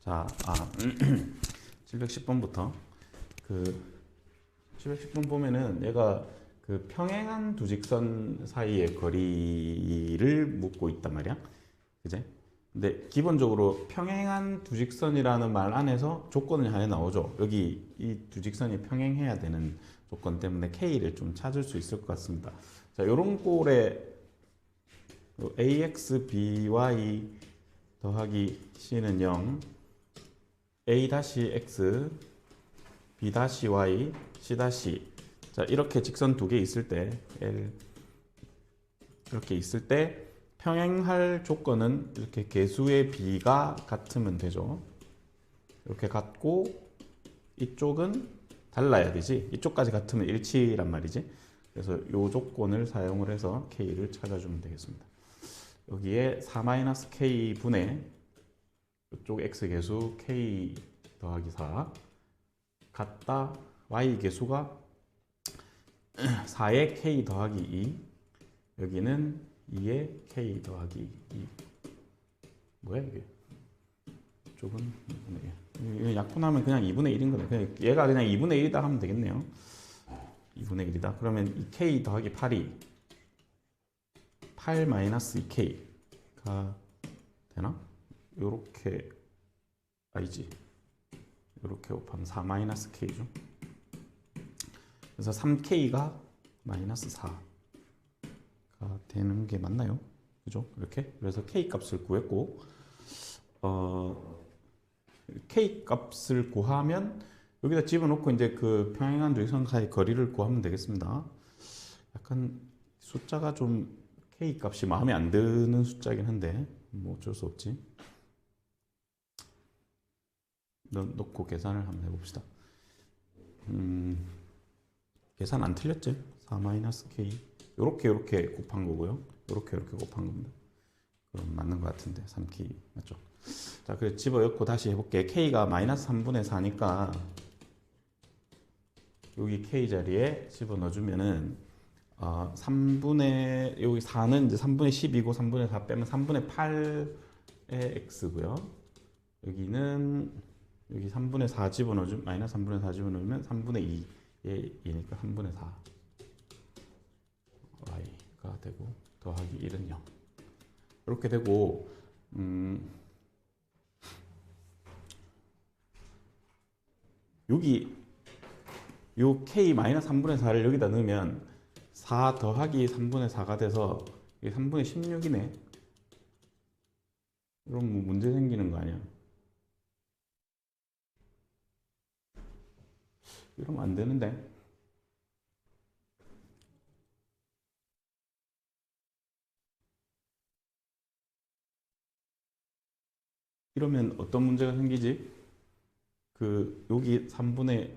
자, 710번부터 그 710번 보면은 얘가 그 평행한 두 직선 사이의 거리를 묻고 있단 말이야. 그제? 근데 기본적으로 평행한 두 직선이라는 말 안에서 조건이 하나 나오죠. 여기 이 두 직선이 평행해야 되는 조건 때문에 K를 좀 찾을 수 있을 것 같습니다. 자, 요런 꼴에 ax, by 더하기 c는 0, a-x, b-y, c-. 자, 이렇게 직선 두 개 있을 때, L, 이렇게 있을 때 평행할 조건은 이렇게 개수의 b가 같으면 되죠. 이렇게 같고 이쪽은 달라야 되지. 이쪽까지 같으면 일치란 말이지. 그래서 이 조건을 사용을 해서 k를 찾아주면 되겠습니다. 여기에 4-k 분의 이쪽 x 개수 k 더하기 4 같다 y 개수가 4의 k 더하기 2, 여기는 2의 k 더하기 2. 뭐야 이게? 이쪽은 2분의 1. 약분하면 그냥 2분의 1인 거네. 그냥 얘가 그냥 2분의 1이다 하면 되겠네요. 2분의 1이다. 그러면 이 k 더하기 8이 8 마이너스 2k가 되나? 요렇게 아니지. 요렇게 곱하면 4 마이너스 k죠. 그래서 3k가 마이너스 4가 되는 게 맞나요? 그죠? 이렇게. 그래서 k 값을 구했고, k 값을 구하면 여기다 집어넣고 이제 그 평행한 두 직선 사이 거리를 구하면 되겠습니다. 약간 숫자가 좀 k 값이 마음에 안 드는 숫자긴 한데 뭐 어쩔 수 없지. 넣고 계산을 한번 해봅시다. 계산 안 틀렸지? 4-k 요렇게 곱한 거고요. 요렇게 곱한 겁니다. 그럼 맞는 것 같은데 3k 맞죠? 자, 그래서 집어넣고 다시 해볼게. k가 마이너스 3분의 4니까 여기 k 자리에 집어넣어주면은 3분의 여기 4는 이제 3분의 10이고 3분의 4 빼면 3분의 8의 x고요. 여기는 여기 3분의 4 집어넣어주면 마이너스 3분의 4 집어넣으면 3분의 2의 2니까 3분의 4 y가 되고 더하기 1은 0 이렇게 되고 여기 요 k 마이너스 3분의 4를 여기다 넣으면 4 더하기 3분의 4가 돼서 이게 3분의 16이네. 그럼 뭐 문제 생기는 거 아니야? 이러면 안 되는데. 이러면 어떤 문제가 생기지? 그 여기 3분의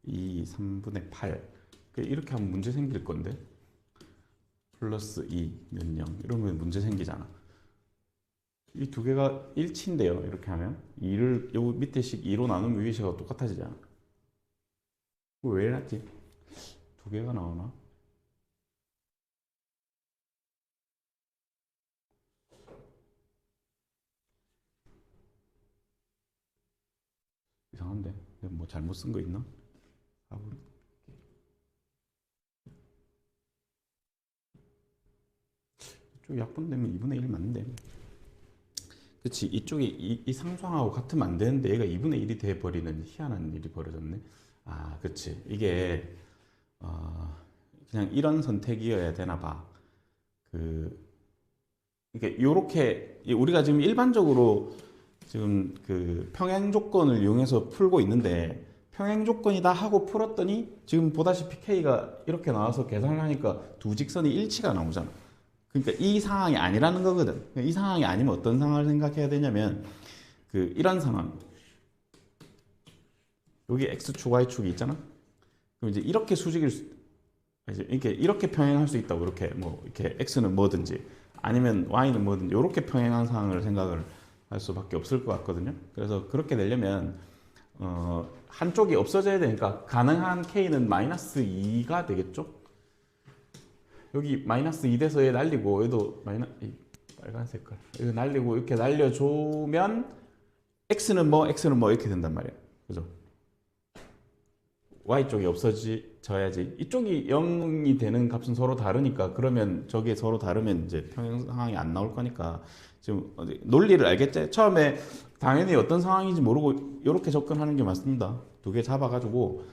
2, 3분의 8 이렇게 하면 문제 생길 건데 플러스 2면 0 이러면 문제 생기잖아. 이 두 개가 일치인데요. 이렇게 하면 2를 요 밑에 식 2로 나누면 위에 식하고 똑같아지잖아. 왜 이랬지? 두 개가 나오나? 이상한데? 내가 뭐 잘못 쓴 거 있나? 이쪽 약분되면 2분의 1 맞는데. 그치, 이쪽이 이 상수항하고 같으면 안 되는데 얘가 2분의 1이 돼버리는 희한한 일이 벌어졌네. 아, 그치. 이게 그냥 이런 선택이어야 되나 봐. 이게 요렇게 우리가 지금 일반적으로 지금 그 평행 조건을 이용해서 풀고 있는데 평행 조건이다 하고 풀었더니 지금 보다시피 K가 이렇게 나와서 계산을 하니까 두 직선이 일치가 나오잖아. 그러니까 이 상황이 아니라는 거거든. 이 상황이 아니면 어떤 상황을 생각해야 되냐면 이런 상황. 여기 X축, Y축이 있잖아. 그럼 이제 이렇게 수직일 수, 이렇게 평행할 수 있다고. 이렇게 X는 뭐든지 아니면 Y는 뭐든지 이렇게 평행한 상황을 생각을 할 수밖에 없을 것 같거든요. 그래서 그렇게 되려면 한쪽이 없어져야 되니까 가능한 K는 마이너스 2가 되겠죠. 여기 마이너스 2 돼서 얘 날리고 얘도 빨간 색깔 이거 날리고 이렇게 날려주면 x는 뭐 이렇게 된단 말이야. 그죠? y쪽이 없어져야지. 이쪽이 0이 되는 값은 서로 다르니까 그러면 저게 서로 다르면 이제 평행 상황이 안 나올 거니까 지금 논리를 알겠지? 처음에 당연히 어떤 상황인지 모르고 이렇게 접근하는 게 맞습니다. 두 개 잡아가지고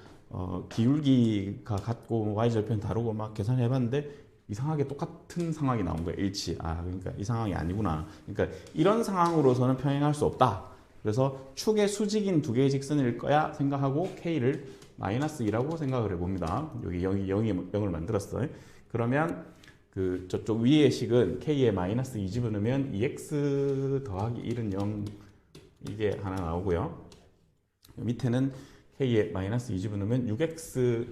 기울기가 같고 y절편 다르고 막 계산해 봤는데 이상하게 똑같은 상황이 나온 거예요. 일치. 아, 그러니까 이 상황이 아니구나. 그러니까 이런 상황으로서는 평행할 수 없다. 그래서 축의 수직인 두 개의 직선일 거야 생각하고 k를 마이너스 2라고 생각을 해봅니다. 여기 0을 만들었어요. 그러면 그 저쪽 위의 식은 k에 마이너스 2 집어넣으면 2x 더하기 1은 0 이게 하나 나오고요. 밑에는 k에 마이너스 2 집어넣으면 6x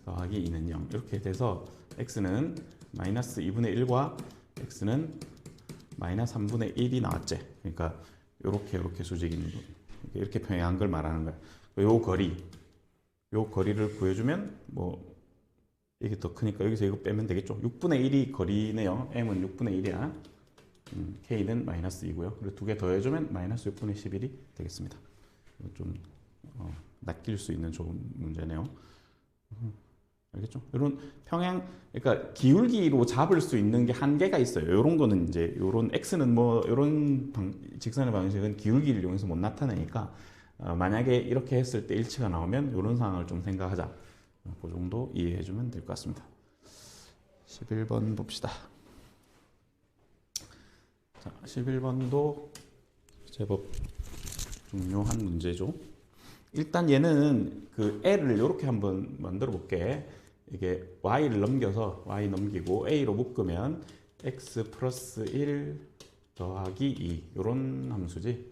더하기 2는 0 이렇게 돼서 x는 마이너스 2분의 1과 x는 마이너스 3분의 1이 나왔지. 그러니까 이렇게 수직이 있는 거 이렇게 평행한 걸 말하는 거야. 요 거리를 구해주면 뭐 이게 더 크니까 여기서 이거 빼면 되겠죠. 6분의 1이 거리네요. m은 6분의 1이야. k는 마이너스 2고요. 그리고 두 개 더해주면 마이너스 6분의 11이 되겠습니다. 좀 낚일 수 있는 좋은 문제네요. 알겠죠? 이런 평행, 그러니까 기울기로 잡을 수 있는 게 한계가 있어요. 이런 거는 이제 이런 x는 뭐 이런 직선의 방식은 기울기를 이용해서 못 나타내니까 만약에 이렇게 했을 때 일치가 나오면 이런 상황을 좀 생각하자. 그 정도 이해해주면 될 것 같습니다. 11번 봅시다. 자, 11번도 제법 중요한 문제죠. 일단 얘는 그 L을 이렇게 한번 만들어 볼게. 이게 Y를 넘겨서 Y 넘기고 A로 묶으면 X 플러스 1 더하기 2 이런 함수지.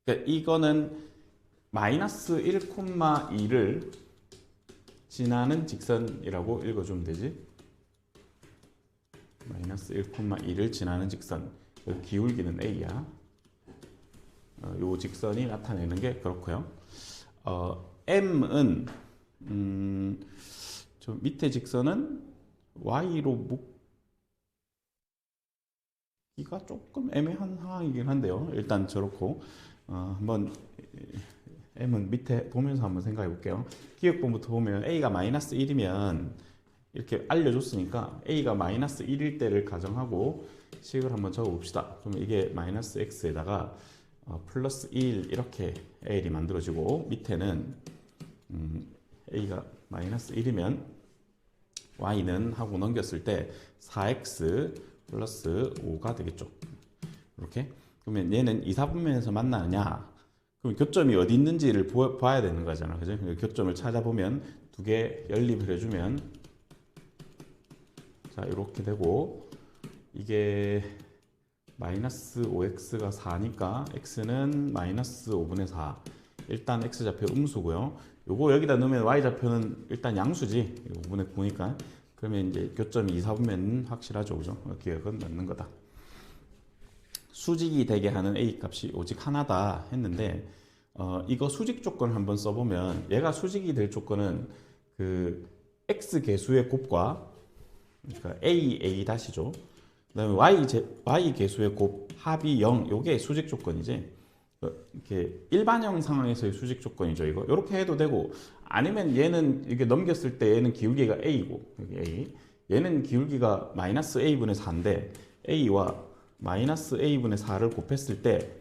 그러니까 이거는 마이너스 1,2를 지나는 직선이라고 읽어주면 되지. 마이너스 1,2를 지나는 직선. 기울기는 A야. 요 직선이 나타내는 게 그렇고요. M은 저 밑에 직선은 Y로 묶기가 조금 애매한 상황이긴 한데요. 일단 저렇고 한번 M은 밑에 보면서 한번 생각해 볼게요. 기억본부터 보면 A가 마이너스 1이면 이렇게 알려줬으니까 A가 마이너스 1일 때를 가정하고 식을 한번 적어 봅시다. 그러면 이게 마이너스 X에다가 플러스 1 이렇게 L이 만들어지고 밑에는 A가 마이너스 1이면 Y는 하고 넘겼을 때 4X 플러스 5가 되겠죠. 이렇게. 그러면 얘는 2, 4분면에서 만나느냐? 그럼 교점이 어디 있는지를 봐야 되는 거잖아. 그죠? 교점을 찾아보면 두 개 연립을 해주면 자, 이렇게 되고 이게 마이너스 5x가 4니까 x는 마이너스 5분의 4. 일단 x좌표 음수고요. 요거 여기다 넣으면 y좌표는 일단 양수지. 5분의 9니까. 그러면 이제 교점이 2, 4분면 확실하죠. 그죠? 기억은 맞는 거다. 수직이 되게 하는 a 값이 오직 하나다 했는데 이거 수직 조건을 한번 써보면 얘가 수직이 될 조건은 그 x 계수의 곱과 그러니까 a 다시죠. 그다음에 y 계수의 곱 합이 0 요게 수직 조건이지. 이렇게 일반형 상황에서의 수직 조건이죠. 이거 이렇게 해도 되고 아니면 얘는 이렇게 넘겼을 때 얘는 기울기가 a고 여기 a 얘는 기울기가 마이너스 a분의 4인데 a와 마이너스 a분의 4를 곱했을 때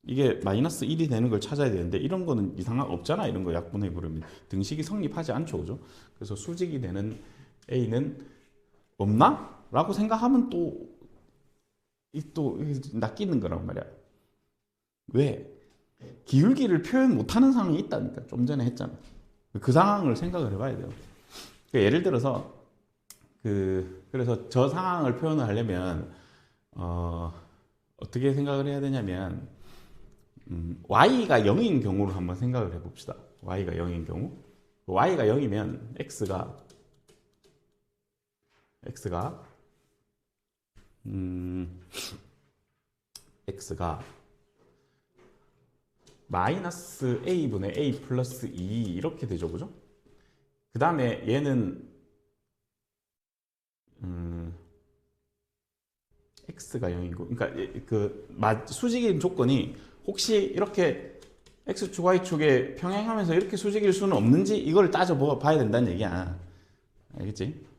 이게 마이너스 1이 되는 걸 찾아야 되는데 이런 거는 이상한 없잖아. 이런 거 약분해 부르면 등식이 성립하지 않죠. 그죠? 그래서 수직이 되는 a는 없나? 라고 생각하면 또 낚이는 거란 말이야. 왜? 기울기를 표현 못하는 상황이 있다니까. 좀 전에 했잖아. 그 상황을 생각을 해봐야 돼요. 그러니까 예를 들어서 그래서 저 상황을 표현을 하려면 어떻게 생각을 해야 되냐면 y가 0인 경우를 한번 생각을 해봅시다. y가 0인 경우 y가 0이면 x가 마이너스 a분의 a 플러스 2 이렇게 되죠, 그죠? 그 다음에 얘는 x가 0이고, 그러니까 그 수직인 조건이 혹시 이렇게 x축, y축에 평행하면서 이렇게 수직일 수는 없는지 이걸 따져봐야 된다는 얘기야. 알겠지?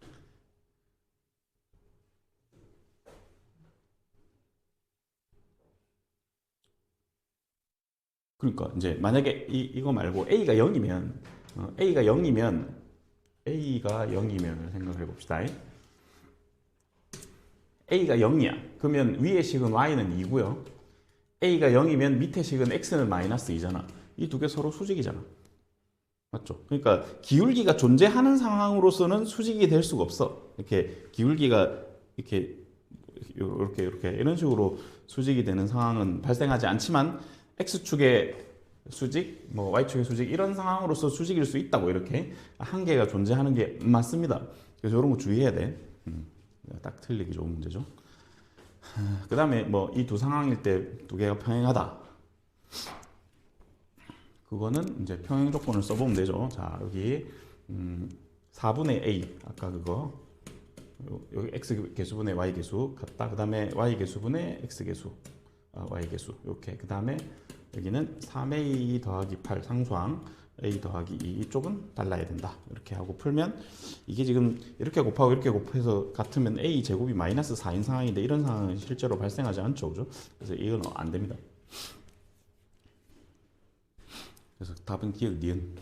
그러니까 이제 만약에 이거 말고 a가 0이면 a가 0이면 a가 0이면 생각해 봅시다. a가 0이야. 그러면 위의 식은 y는 2고요. a가 0이면 밑에 식은 x는 마이너스 2잖아. 이 두 개 서로 수직이잖아. 맞죠? 그러니까 기울기가 존재하는 상황으로서는 수직이 될 수가 없어. 이렇게 기울기가 이렇게 이런 식으로 수직이 되는 상황은 발생하지 않지만 x축의 수직, 뭐 y축의 수직 이런 상황으로서 수직일 수 있다고 이렇게 한계가 존재하는 게 맞습니다. 그래서 이런 거 주의해야 돼. 딱 틀리기 좋은 문제죠. 그 다음에 뭐 이 두 상황일 때 두 개가 평행하다. 그거는 이제 평행 조건을 써보면 되죠. 자, 여기 4분의 a 아까 그거 여기 x 개수분의 y 개수 같다. 그 다음에 y 개수분의 x 개수, y 개수 이렇게. 그 다음에 여기는 3a 더하기 8 상수항 a 더하기 2 이쪽은 달라야 된다. 이렇게 하고 풀면 이게 지금 이렇게 곱하고 이렇게 곱해서 같으면 a 제곱이 마이너스 4인 상황인데 이런 상황은 실제로 발생하지 않죠, 그죠? 그래서 이건 안 됩니다. 그래서 답은 기억 니은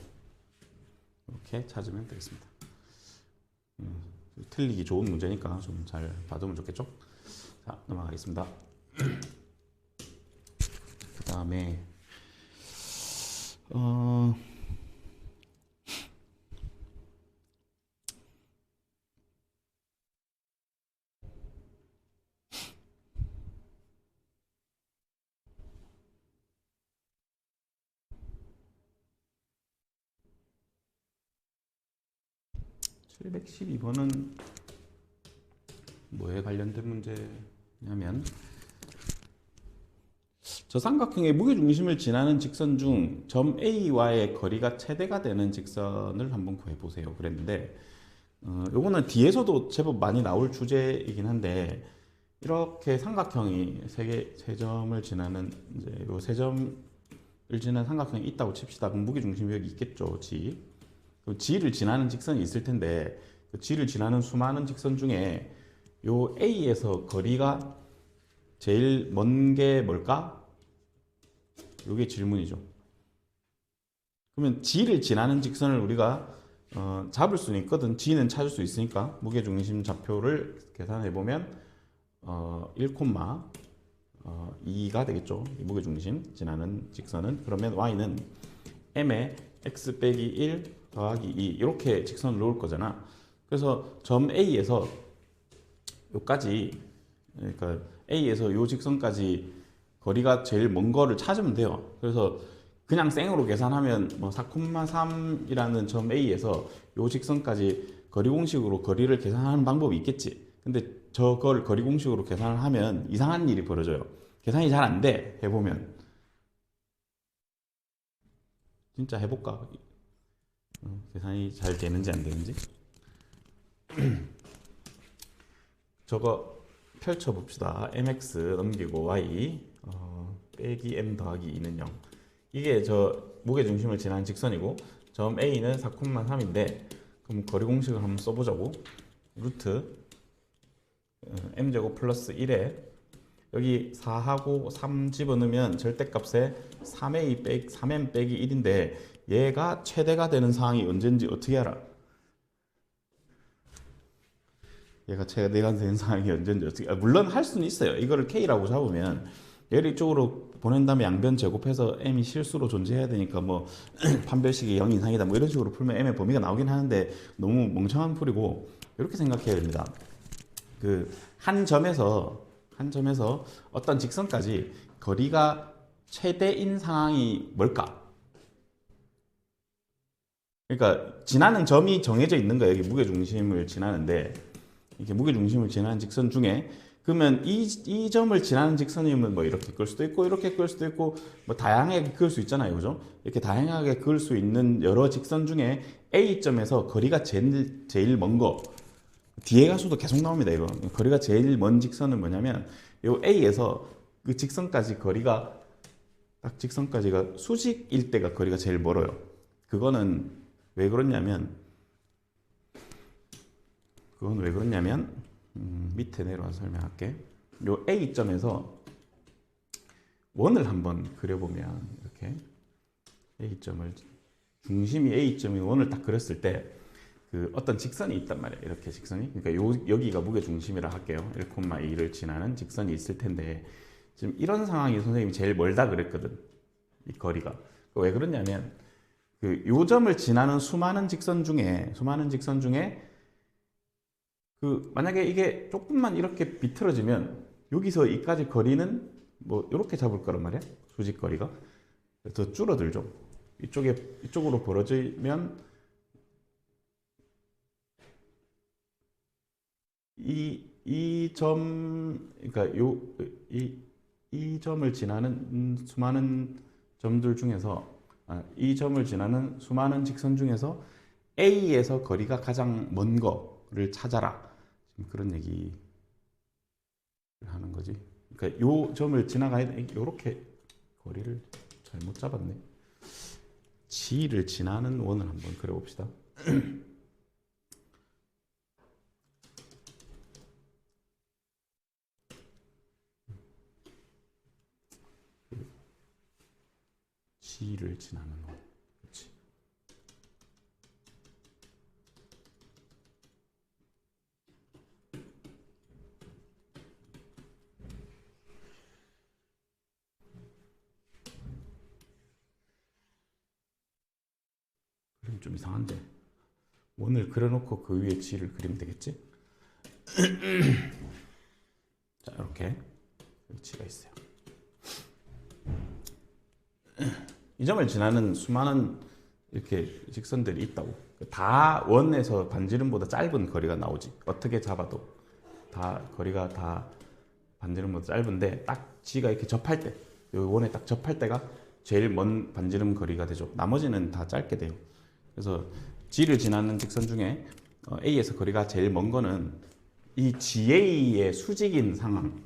이렇게 찾으면 되겠습니다. 틀리기 좋은 문제니까 좀 잘 봐두면 좋겠죠? 자, 넘어가겠습니다. 그 다음에 712번은 뭐에 관련된 문제냐면 저 삼각형의 무게중심을 지나는 직선 중 점 A와의 거리가 최대가 되는 직선을 한번 구해보세요. 그랬는데 요거는 뒤에서도 제법 많이 나올 주제이긴 한데 이렇게 삼각형이 세 점을 지나는 이제 요 세 점을 지나는 삼각형이 있다고 칩시다. 그럼 무게중심이 여기 있겠죠, G. 그 G를 지나는 직선이 있을 텐데 그 G를 지나는 수많은 직선 중에 요 A에서 거리가 제일 먼 게 뭘까? 이게 질문이죠. 그러면 G를 지나는 직선을 우리가 잡을 수는 있거든. G는 찾을 수 있으니까 무게중심 좌표를 계산해 보면 1,2가 되겠죠. 무게중심 지나는 직선은. 그러면 Y는 M에 x 빼기 1 더하기 2 이렇게 직선을 놓을 거잖아. 그래서 점 A에서 요까지, 그러니까 A에서 요 직선까지 거리가 제일 먼 거를 찾으면 돼요. 그래서 그냥 생으로 계산하면 뭐 4,3이라는 점 A에서 요 직선까지 거리 공식으로 거리를 계산하는 방법이 있겠지. 근데 저걸 거리 공식으로 계산을 하면 이상한 일이 벌어져요. 계산이 잘 안 돼. 해보면. 진짜 해볼까? 계산이 잘 되는지 안 되는지. 저거 펼쳐봅시다. mx 넘기고 y 빼기 m 더하기 2는 0. 이게 저 무게중심을 지나는 직선이고 점 A는 4,3인데 그럼 거리 공식을 한번 써보자고. 루트 m제곱 플러스 1에 여기 4하고 3 집어넣으면 절대값에 3m 빼기 1인데 얘가 최대가 되는 상황이 언제인지 어떻게 알아? 얘가 최대가 되는 상황이 언제인지 어떻게 물론 할 수는 있어요. 이거를 K라고 잡으면 얘를 이쪽으로 보낸 다음에 양변 제곱해서 M이 실수로 존재해야 되니까 뭐 판별식이 0 이상이다 뭐 이런 식으로 풀면 M의 범위가 나오긴 하는데 너무 멍청한 풀이고 이렇게 생각해야 됩니다. 그 한 점에서 어떤 직선까지 거리가 최대인 상황이 뭘까? 그러니까 지나는 점이 정해져 있는 거예요. 여기 무게중심을 지나는데 이렇게 무게중심을 지나는 직선 중에 그러면 이 점을 지나는 직선이면 뭐 이렇게 끌 수도 있고 이렇게 끌 수도 있고 뭐 다양하게 그을 수 있잖아요, 그죠? 이렇게 다양하게 그을 수 있는 여러 직선 중에 A점에서 거리가 제일 먼 거, 뒤에 가서도 계속 나옵니다. 이거 거리가 제일 먼 직선은 뭐냐면 요 A에서 그 직선까지 거리가 딱 직선까지가 수직일 때가 거리가 제일 멀어요. 그거는 왜 그러냐면 밑에 내려와서 설명할게. 요 A점에서 원을 한번 그려보면 이렇게 A점을 중심이 A점인 원을 딱 그렸을 때 그 어떤 직선이 있단 말이에요. 이렇게 직선이. 그러니까 여기가 무게 중심이라 할게요. 1,2를 지나는 직선이 있을 텐데 지금 이런 상황이 선생님이 제일 멀다 그랬거든. 이 거리가. 왜 그러냐면 그 요점을 지나는 수많은 직선 중에 그 만약에 이게 조금만 이렇게 비틀어지면 여기서 이까지 거리는 뭐 이렇게 잡을 거란 말이야. 수직 거리가 더 줄어들죠. 이쪽으로 벌어지면 그러니까 이 점을 지나는 수많은 점들 중에서 이 점을 지나는 수많은 직선 중에서 A에서 거리가 가장 먼 거를 찾아라. 지금 그런 얘기를 하는 거지. 그러니까 요 점을 지나가야 돼. 이렇게 거리를 잘못 잡았네. G를 지나는 원을 한번 그려봅시다. G를 지나는 원. 그렇지. 그림 좀 이상한데. 원을 그려놓고 그 위에 G를 그리면 되겠지? 자, 이렇게 G가 있어요. 이 점을 지나는 수많은 이렇게 직선들이 있다고. 다 원에서 반지름보다 짧은 거리가 나오지. 어떻게 잡아도 다 거리가 다 반지름보다 짧은데 딱 G가 이렇게 접할 때, 이 원에 딱 접할 때가 제일 먼 반지름 거리가 되죠. 나머지는 다 짧게 돼요. 그래서 G를 지나는 직선 중에 A에서 거리가 제일 먼 거는 이 GA의 수직인 상황.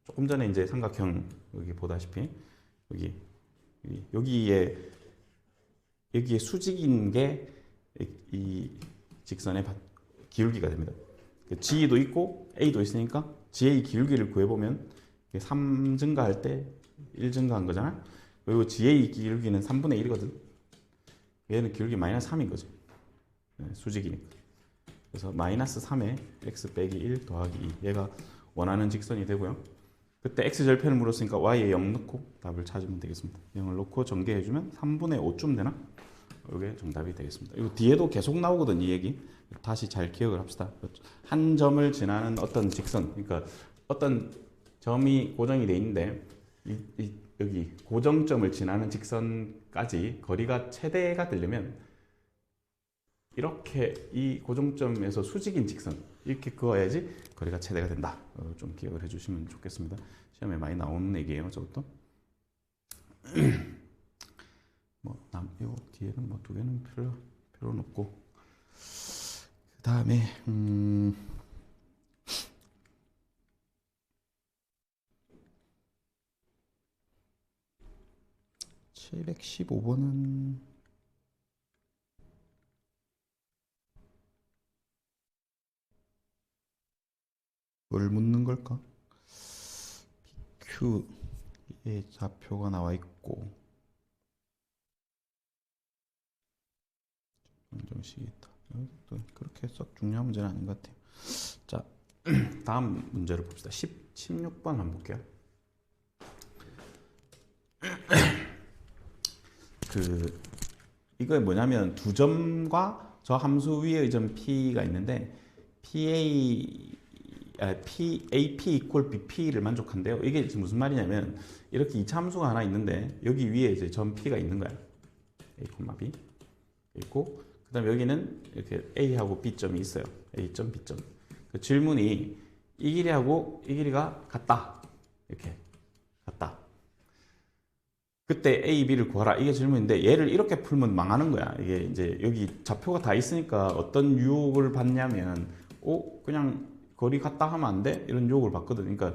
조금 전에 이제 삼각형 여기 보다시피 여기에 수직인 게 이 직선의 기울기가 됩니다. G도 있고 A도 있으니까 GA 기울기를 구해보면 3 증가할 때 1 증가한 거잖아. 그리고 GA 기울기는 3분의 1이거든. 얘는 기울기 마이너스 3인 거지. 수직이니까. 그래서 마이너스 3에 x 빼기 1 더하기 2. 얘가 원하는 직선이 되고요. 그때 x절편을 물었으니까 y에 0 넣고 답을 찾으면 되겠습니다. 0을 넣고 전개해주면 3분의 5쯤 되나? 이게 정답이 되겠습니다. 이거 뒤에도 계속 나오거든, 이 얘기. 다시 잘 기억을 합시다. 한 점을 지나는 어떤 직선, 그러니까 어떤 점이 고정이 돼 있는데 여기 고정점을 지나는 직선까지 거리가 최대가 되려면 이렇게 이 고정점에서 수직인 직선 이렇게 그어야지 거리가 최대가 된다. 좀 기억을 해주시면 좋겠습니다. 시험에 많이 나오는 얘기예요, 저것도. 요 뒤에는 뭐 두 개는 필요는 없고. 그 다음에 715번은 뭘 묻는 걸까? PQ의 좌표가 나와 있고 정식이 있다. 그렇게 썩 중요한 문제는 아닌 것 같아요. 자, 다음 문제를 봅시다. 16번 한번 볼게요. 이거 뭐냐면 두 점과 저 함수 위의 점 P가 있는데 AP equal BP를 만족한대요. 이게 지금 무슨 말이냐면 이렇게 2차 함수가 하나 있는데 여기 위에 이제 점 P가 있는 거야. A, B 있고 그 다음에 여기는 이렇게 A하고 B점이 있어요. A점, B점. 그 질문이 이 길이하고 이 길이가 같다. 이렇게 같다. 그때 A, B를 구하라. 이게 질문인데 얘를 이렇게 풀면 망하는 거야. 이게 이제 여기 좌표가 다 있으니까 어떤 유혹을 받냐면 그냥 거리 같다 하면 안 돼? 이런 유혹을 받거든. 그러니까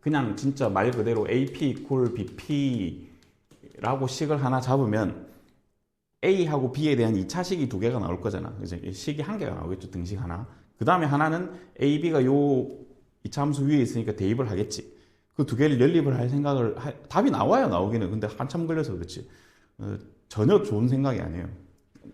그냥 진짜 말 그대로 AP equal BP라고 식을 하나 잡으면 A하고 B에 대한 2차식이 두 개가 나올 거잖아. 이제 식이 한 개가 나오겠죠. 등식 하나. 그 다음에 하나는 A, B가 요 2차 함수 위에 있으니까 대입을 하겠지. 그 두 개를 연립을 할 생각을 답이 나와요. 나오기는. 근데 한참 걸려서 그렇지. 전혀 좋은 생각이 아니에요.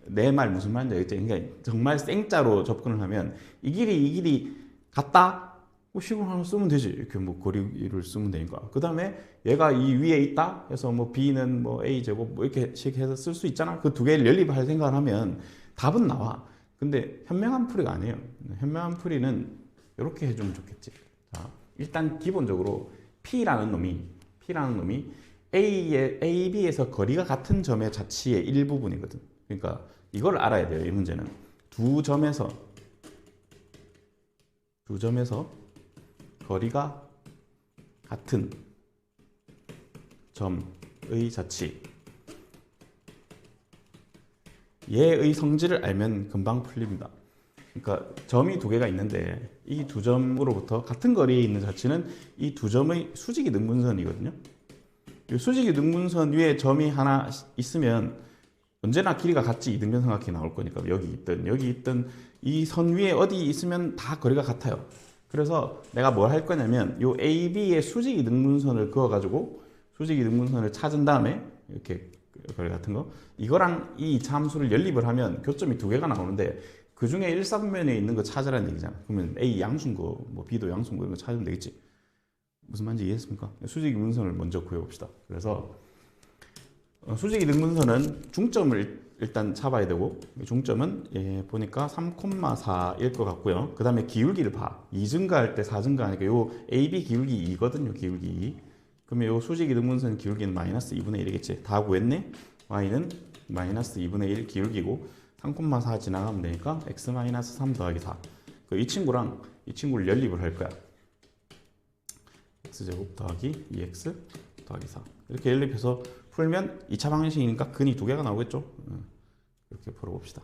내 말 무슨 말인지 알겠지? 그러니까 정말 생짜로 접근을 하면 이 길이 같다? 식을 하나 쓰면 되지. 이렇게 뭐 거리를 쓰면 되니까. 그 다음에 얘가 이 위에 있다 해서 뭐 B는 뭐 A 제곱 뭐 이렇게 식 해서 쓸 수 있잖아. 그 두 개를 연립할 생각을 하면 답은 나와. 근데 현명한 풀이가 아니에요. 현명한 풀이는 이렇게 해주면 좋겠지. 자, 일단 기본적으로 P라는 놈이 A, B에서 거리가 같은 점의 자치의 일부분이거든. 그러니까 이걸 알아야 돼요. 이 문제는 두 점에서 거리가 같은 점의 자치 얘의 성질을 알면 금방 풀립니다. 그러니까 점이 두 개가 있는데 이 두 점으로부터 같은 거리에 있는 자치는 이 두 점의 수직이 등분선이거든요. 이 수직이 등분선 위에 점이 하나 있으면 언제나 길이가 같이 이등변삼각형이 나올 거니까 여기 있든 이 선 위에 어디 있으면 다 거리가 같아요. 그래서 내가 뭘 할 거냐면 요 AB의 수직 이등분선을 그어가지고 수직 이등분선을 찾은 다음에 이렇게 거리 같은 거 이거랑 이 2차 함수를 연립을 하면 교점이 두 개가 나오는데 그 중에 일사분면에 있는 거 찾으라는 얘기잖아. 그러면 A 양수인 거, 뭐 B도 양수인 거 이런 거 찾으면 되겠지. 무슨 말인지 이해했습니까? 수직 이등분선을 먼저 구해봅시다. 그래서 수직 이등분선은 중점을 일단 잡아야 되고 중점은 보니까 3,4일 것 같고요. 그 다음에 기울기를 봐. 2 증가할 때 4 증가하니까 요 AB 기울기 2거든요. 기울기 2. 그러면 요 수직 이등분선 기울기는 마이너스 2분의 1이겠지. 다 구했네. Y는 마이너스 2분의 1 기울기고 3,4 지나가면 되니까 x 마이너스 3 더하기 4. 이 친구랑 이 친구를 연립을 할 거야. x제곱 더하기 2x 더하기 4. 이렇게 연립해서 풀면 2차 방정식이니까 근이 두 개가 나오겠죠. 이렇게 풀어봅시다.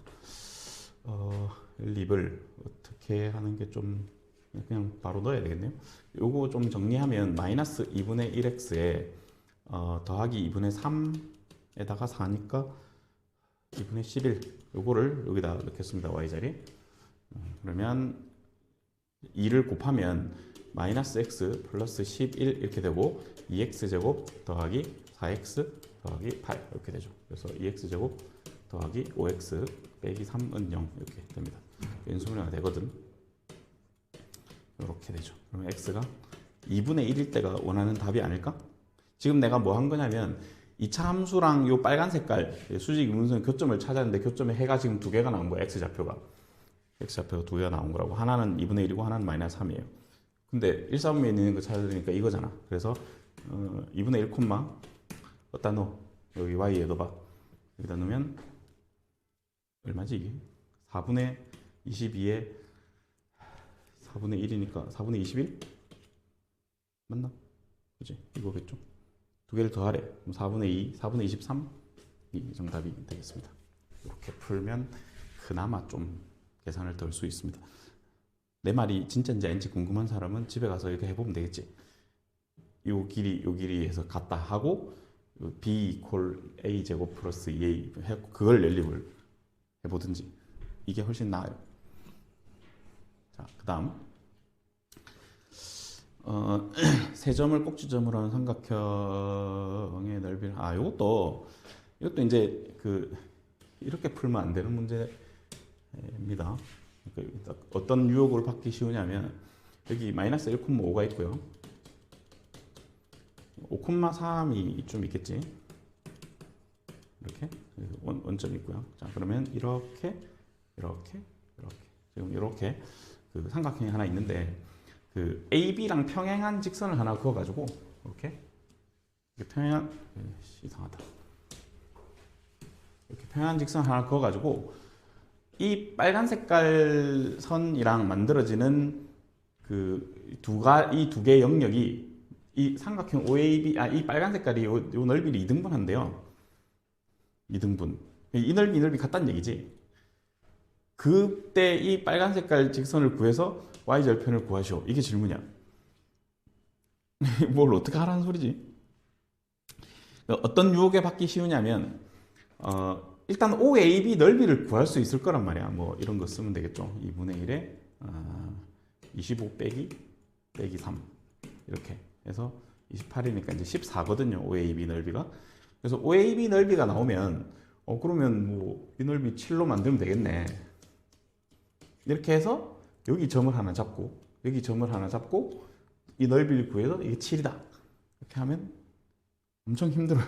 연립을 어떻게 하는 게 좀 그냥 바로 넣어야 되겠네요. 요거 좀 정리하면 마이너스 2분의 1x에 더하기 2분의 3에다가 4니까 2분의 11 요거를 여기다 넣겠습니다. y자리. 그러면 2를 곱하면 마이너스 x 플러스 11 이렇게 되고 2x제곱 더하기 4x 더하기 8 이렇게 되죠. 그래서 2x제곱 더하기 5x 빼기 3은 0 이렇게 됩니다. 인수분해가 되거든. 이렇게 되죠. 그러면 x가 2분의 1일 때가 원하는 답이 아닐까? 지금 내가 뭐 한 거냐면 2차 함수랑 요 빨간 색깔 수직 이등분선 교점을 찾았는데 교점에 해가 지금 두 개가 나온 거야. x좌표가 두 개가 나온 거라고. 하나는 2분의 1이고 하나는 마이너스 3이에요. 근데 1사분면에 있는 거 찾아드리니까 이거잖아. 그래서 2분의 1 콤마 어디다 넣어? 여기 y에 넣어봐. 여기다 넣으면 얼마지 이게? 4분의 22에 4분의 1이니까 4분의 21? 맞나? 그지? 이거겠죠? 두 개를 더하래. 그럼 4분의 2, 4분의 23? 이 정답이 되겠습니다. 이렇게 풀면 그나마 좀 계산을 덜 수 있습니다. 내 말이 진짜인지 아닌지 궁금한 사람은 집에 가서 이렇게 해보면 되겠지. 요 길이에서 같다 하고 b 이퀄 a 제곱 플러스 2a 해고 그걸 연립을 해보든지 이게 훨씬 나아요. 자, 그 다음 세 점을 꼭지점으로 하는 삼각형의 넓이를 이것도 이제 이렇게 풀면 안 되는 문제입니다. 그러니까 어떤 유혹을 받기 쉬우냐면 여기 마이너스 1,5가 있고요. 5,3이 좀 있겠지. 이렇게 원점이 있고요. 자, 그러면 이렇게 지금 이렇게 삼각형이 하나 있는데 AB랑 평행한 직선을 하나 그어가지고 이렇게 이상하다. 이렇게 평행한 직선 하나 그어가지고 이 빨간 색깔 선이랑 만들어지는 이 두 개의 영역이 이 삼각형 OAB 이 빨간 색깔이 요 넓이를 이등분한대요. 이등분. 이 넓이 같다는 얘기지. 그때 이 빨간 색깔 직선을 구해서 y절편을 구하시오. 이게 질문이야. 뭘 어떻게 하라는 소리지? 어떤 유혹에 받기 쉬우냐면 일단 OAB 넓이를 구할 수 있을 거란 말이야. 뭐 이런 거 쓰면 되겠죠. 2분의 1에 25 빼기 3 이렇게 해서 28이니까 이제 14거든요. OAB 넓이가. 그래서 OAB 넓이가 나오면 그러면 뭐 이 넓이 7로 만들면 되겠네. 이렇게 해서 여기 점을 하나 잡고 여기 점을 하나 잡고 이 넓이를 구해서 이게 7이다. 이렇게 하면 엄청 힘들어요.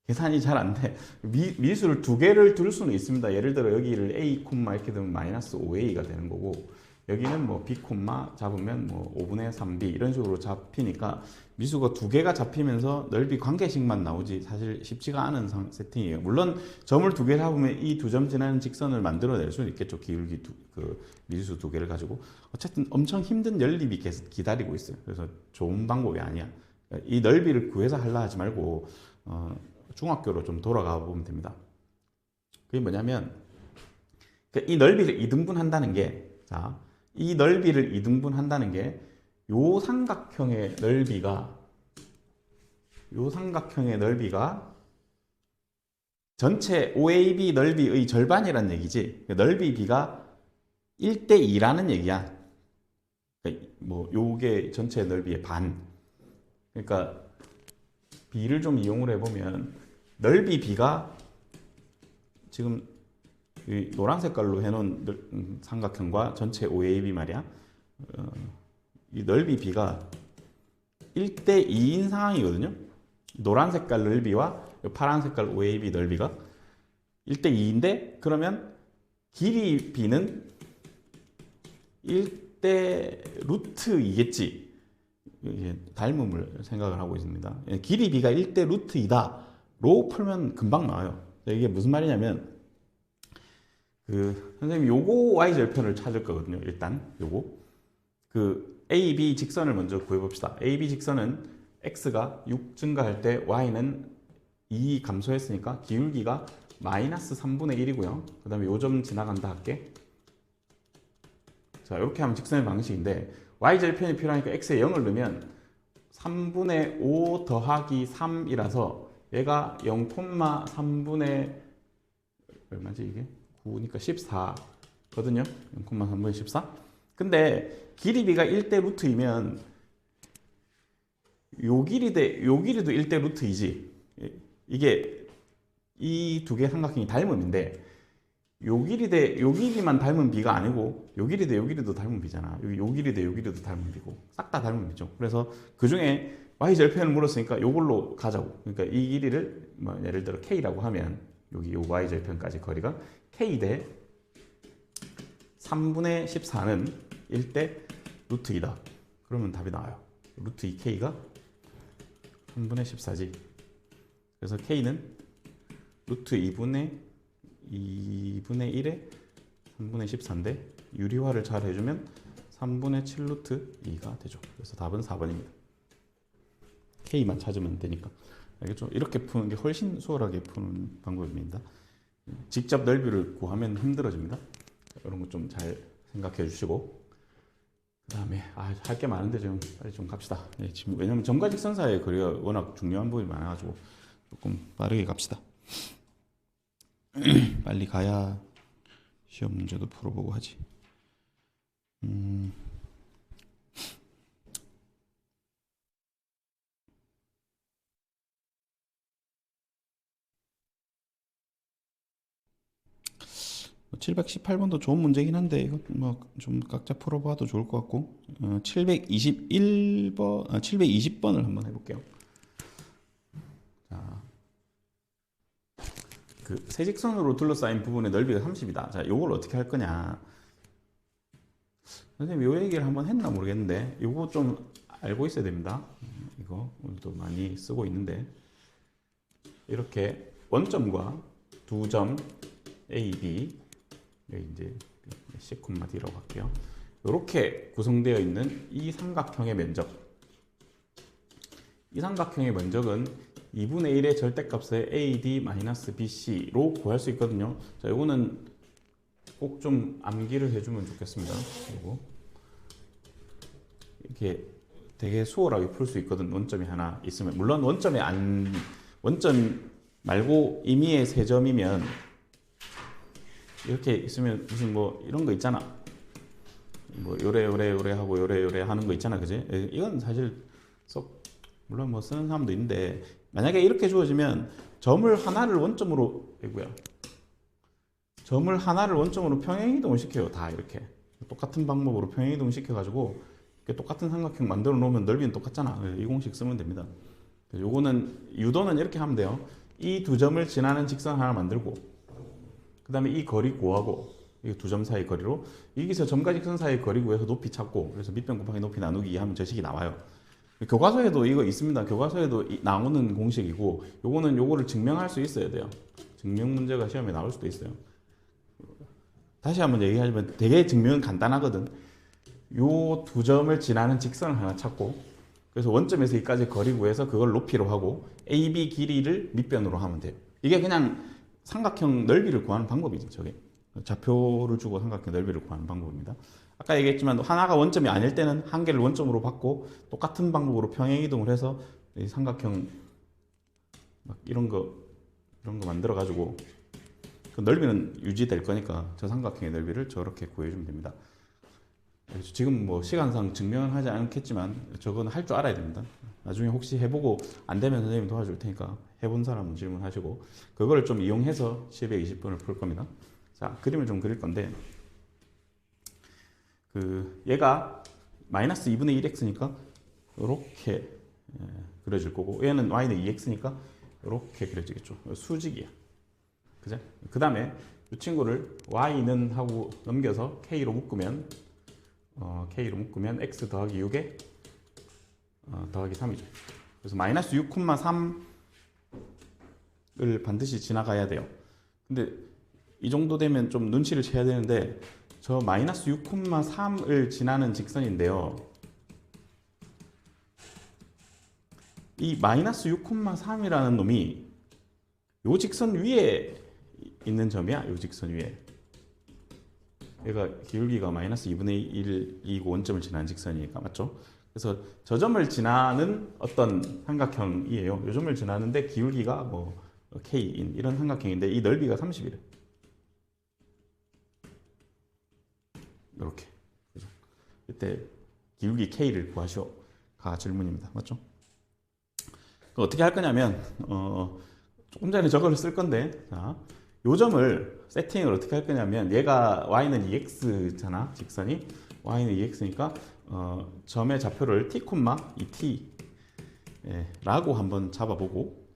계산이 잘 안 돼. 미수를 두 개를 둘 수는 있습니다. 예를 들어 여기를 A, 이렇게 되면 마이너스 5A가 되는 거고 여기는 뭐 B, 잡으면 뭐 5분의 3B 이런 식으로 잡히니까 미수가 두 개가 잡히면서 넓이 관계식만 나오지 사실 쉽지가 않은 세팅이에요. 물론 점을 두 개 잡으면 이 두 점 지나는 직선을 만들어낼 수는 있겠죠. 기울기 미수 두 개를 가지고. 어쨌든 엄청 힘든 연립이 계속 기다리고 있어요. 그래서 좋은 방법이 아니야. 이 넓이를 구해서 하려 하지 말고 중학교로 좀 돌아가 보면 됩니다. 그게 뭐냐면 이 넓이를 이등분한다는 게 이 넓이를 이등분한다는 게 요 삼각형의 넓이가 전체 OAB 넓이의 절반이란 얘기지. 넓이 B가 1대2라는 얘기야. 그러니까 뭐 요게 전체 넓이의 반. 그러니까 B를 좀 이용을 해보면 넓이 B가 지금 이 노란 색깔로 해놓은 삼각형과 전체 OAB 말이야. 이 넓이 B가 1대2인 상황이거든요. 노란 색깔 넓이와 파란 색깔 OAB 넓이가 1대2인데 그러면 길이 B는 1대 루트 2겠지. 닮음을 생각을 하고 있습니다. 길이 B가 1대 루트 2다로 풀면 금방 나와요. 이게 무슨 말이냐면 선생님 요거 y절편을 찾을 거거든요. 일단 요거 AB 직선을 먼저 구해봅시다. AB 직선은 x가 6 증가할 때 y는 2 감소했으니까 기울기가 마이너스 3분의 1이고요. 그 다음에 요 점 지나간다 할게. 자, 이렇게 하면 직선의 방식인데 y절편이 필요하니까 x에 0을 넣으면 3분의 5 더하기 3이라서 얘가 0,3분의 얼마지 이게? 9니까 14거든요. 0,3분의 14. 근데 길이 B가 1대 루트이면 요 길이도 1대 루트이지. 이게 이 두 개 삼각형이 닮음인데 요 길이만 닮은 B가 아니고 요 길이도 닮은 B잖아. 요 길이도 닮은 B고 싹 다 닮은 B죠. 그래서 그 중에 y절편을 물었으니까 요걸로 가자고. 그러니까 이 길이를 뭐 예를 들어 K라고 하면 여기 요 y절편까지 거리가 K 대 3분의 14는 1대 루트 2다. 그러면 답이 나와요. 루트 2K가 3분의 14지. 그래서 K는 루트 2분의 1에 3분의 14인데 유리화를 잘 해주면 3분의 7 루트 2가 되죠. 그래서 답은 4번입니다. K만 찾으면 되니까. 알겠죠? 이렇게 푸는 게 훨씬 수월하게 푸는 방법입니다. 직접 넓이를 구하면 힘들어집니다. 이런 거 좀 잘 생각해 주시고 그 다음에 할 게 많은데 좀 빨리 좀 갑시다. 지금 왜냐면 점과 직선 사이의 거리가 워낙 중요한 부분이 많아가지고 조금 빠르게 갑시다. 빨리 가야 시험 문제도 풀어보고 하지. 718번도 좋은 문제긴 한데 이거 뭐 좀 각자 풀어봐도 좋을 것 같고 721번, 720번을 한번 해볼게요. 자, 세직선으로 둘러싸인 부분의 넓이가 30이다. 자, 요걸 어떻게 할 거냐? 선생님 요 얘기를 한번 했나 모르겠는데 요거 좀 알고 있어야 됩니다. 이거 오늘도 많이 쓰고 있는데 이렇게 원점과 두 점 A, B 여기 이제 C, D라고 할게요. 이렇게 구성되어 있는 이 삼각형의 면적. 이 삼각형의 면적은 2분의 1의 절대값의 AD-BC로 구할 수 있거든요. 자, 이거는 꼭 좀 암기를 해주면 좋겠습니다. 그리고 이렇게 되게 수월하게 풀 수 있거든. 원점이 하나 있으면. 물론 원점 말고 임의의 세 점이면 이렇게 있으면 무슨 뭐 이런 거 있잖아. 뭐 요래 하고 요래 하는 거 있잖아, 그지? 이건 사실 썩 물론 뭐 쓰는 사람도 있는데 만약에 이렇게 주어지면 점을 하나를 원점으로 평행이동을 시켜요. 다 이렇게 똑같은 방법으로 평행이동 시켜가지고 똑같은 삼각형 만들어 놓으면 넓이는 똑같잖아. 이 공식 쓰면 됩니다. 요거는 유도는 이렇게 하면 돼요. 이 두 점을 지나는 직선 하나 만들고 그 다음에 이 거리 구하고 이 두 점 사이 거리로 여기서 점과 직선 사이 거리 구해서 높이 찾고 그래서 밑변 곱하기 높이 나누기 하면 저 식이 나와요. 교과서에도 이거 있습니다. 교과서에도 나오는 공식이고 요거는 요거를 증명할 수 있어야 돼요. 증명 문제가 시험에 나올 수도 있어요. 다시 한번 얘기하자면 되게 증명은 간단하거든. 요 두 점을 지나는 직선을 하나 찾고 그래서 원점에서 여기까지 거리 구해서 그걸 높이로 하고 AB 길이를 밑변으로 하면 돼요. 이게 그냥 삼각형 넓이를 구하는 방법이죠. 저게 좌표를 주고 삼각형 넓이를 구하는 방법입니다. 아까 얘기했지만 하나가 원점이 아닐 때는 한 개를 원점으로 받고 똑같은 방법으로 평행 이동을 해서 이 삼각형 막 이런 거 만들어 가지고 그 넓이는 유지될 거니까 저 삼각형의 넓이를 저렇게 구해주면 됩니다. 지금 뭐 시간상 증명은 하지 않겠지만 저건 할 줄 알아야 됩니다. 나중에 혹시 해보고 안 되면 선생님이 도와줄 테니까 해본 사람은 질문하시고 그거를 좀 이용해서 10에 20분을 풀 겁니다. 자, 그림을 좀 그릴 건데 얘가 마이너스 2분의 1x니까 이렇게 그려질 거고 얘는 y는 2x니까 이렇게 그려지겠죠. 수직이야. 그죠? 그 다음에 이 친구를 y는 하고 넘겨서 k로 묶으면 x 더하기 6에 더하기 3이죠. 그래서 마이너스 6,3을 반드시 지나가야 돼요. 근데 이 정도 되면 좀 눈치를 채야 되는데 저 마이너스 6,3을 지나는 직선인데요. 이 마이너스 6,3이라는 놈이 요 직선 위에 있는 점이야. 요 직선 위에. 얘가 기울기가 마이너스 2분의 1이고 원점을 지나는 직선이니까 맞죠? 그래서 저 점을 지나는 어떤 삼각형이에요. 요 점을 지나는데 기울기가 뭐 k인 이런 삼각형인데 이 넓이가 30이래. 이렇게. 그죠? 이때 기울기 k를 구하시오가 질문입니다. 맞죠? 어떻게 할 거냐면 조금 전에 저거를 쓸 건데 자, 요 점을 세팅을 어떻게 할 거냐면 얘가 y는 2x잖아 직선이 y는 2x니까 점의 좌표를 t, 2t 라고 한번 잡아보고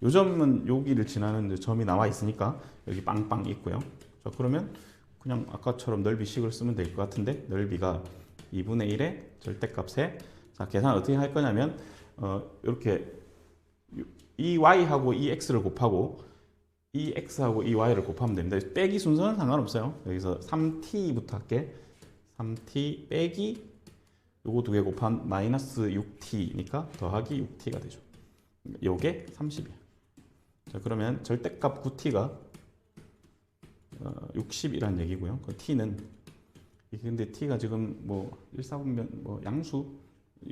요 점은 여기를 지나는 점이 나와 있으니까 여기 빵빵 있고요. 자, 그러면 그냥 아까처럼 넓이식을 쓰면 될 것 같은데 넓이가 2분의 1의 절대값에 자, 계산 어떻게 할 거냐면 이렇게 이 y하고 이 x를 곱하고 이 x하고 이 y를 곱하면 됩니다. 빼기 순서는 상관없어요. 여기서 3t부터 할게. 3t 빼기 요거 두 개 곱한 마이너스 6t니까 더하기 6t가 되죠. 요게 30이야. 자, 그러면 절대값 9t가 60이란 얘기고요. 그 t는 근데 t가 지금 뭐 1/4분면 뭐 양수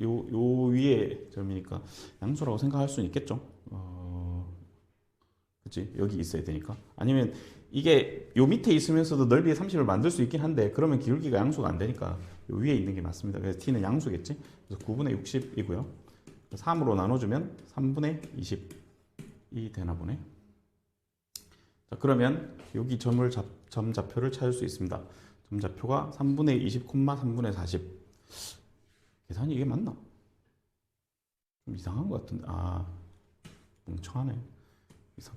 요 위에 점이니까 양수라고 생각할 수는 있겠죠. 그치? 여기 있어야 되니까. 아니면 이게 요 밑에 있으면서도 넓이의 30을 만들 수 있긴 한데 그러면 기울기가 양수가 안 되니까 요 위에 있는 게 맞습니다. 그래서 t는 양수겠지. 그래서 9분의 60이고요. 3으로 나눠주면 3분의 20이 되나 보네. 자, 그러면 여기 점 좌표를 찾을 수 있습니다. 점 좌표가 3분의 20, 3분의 40. 계산이 이게 맞나? 좀 이상한 것 같은데. 멍청하네.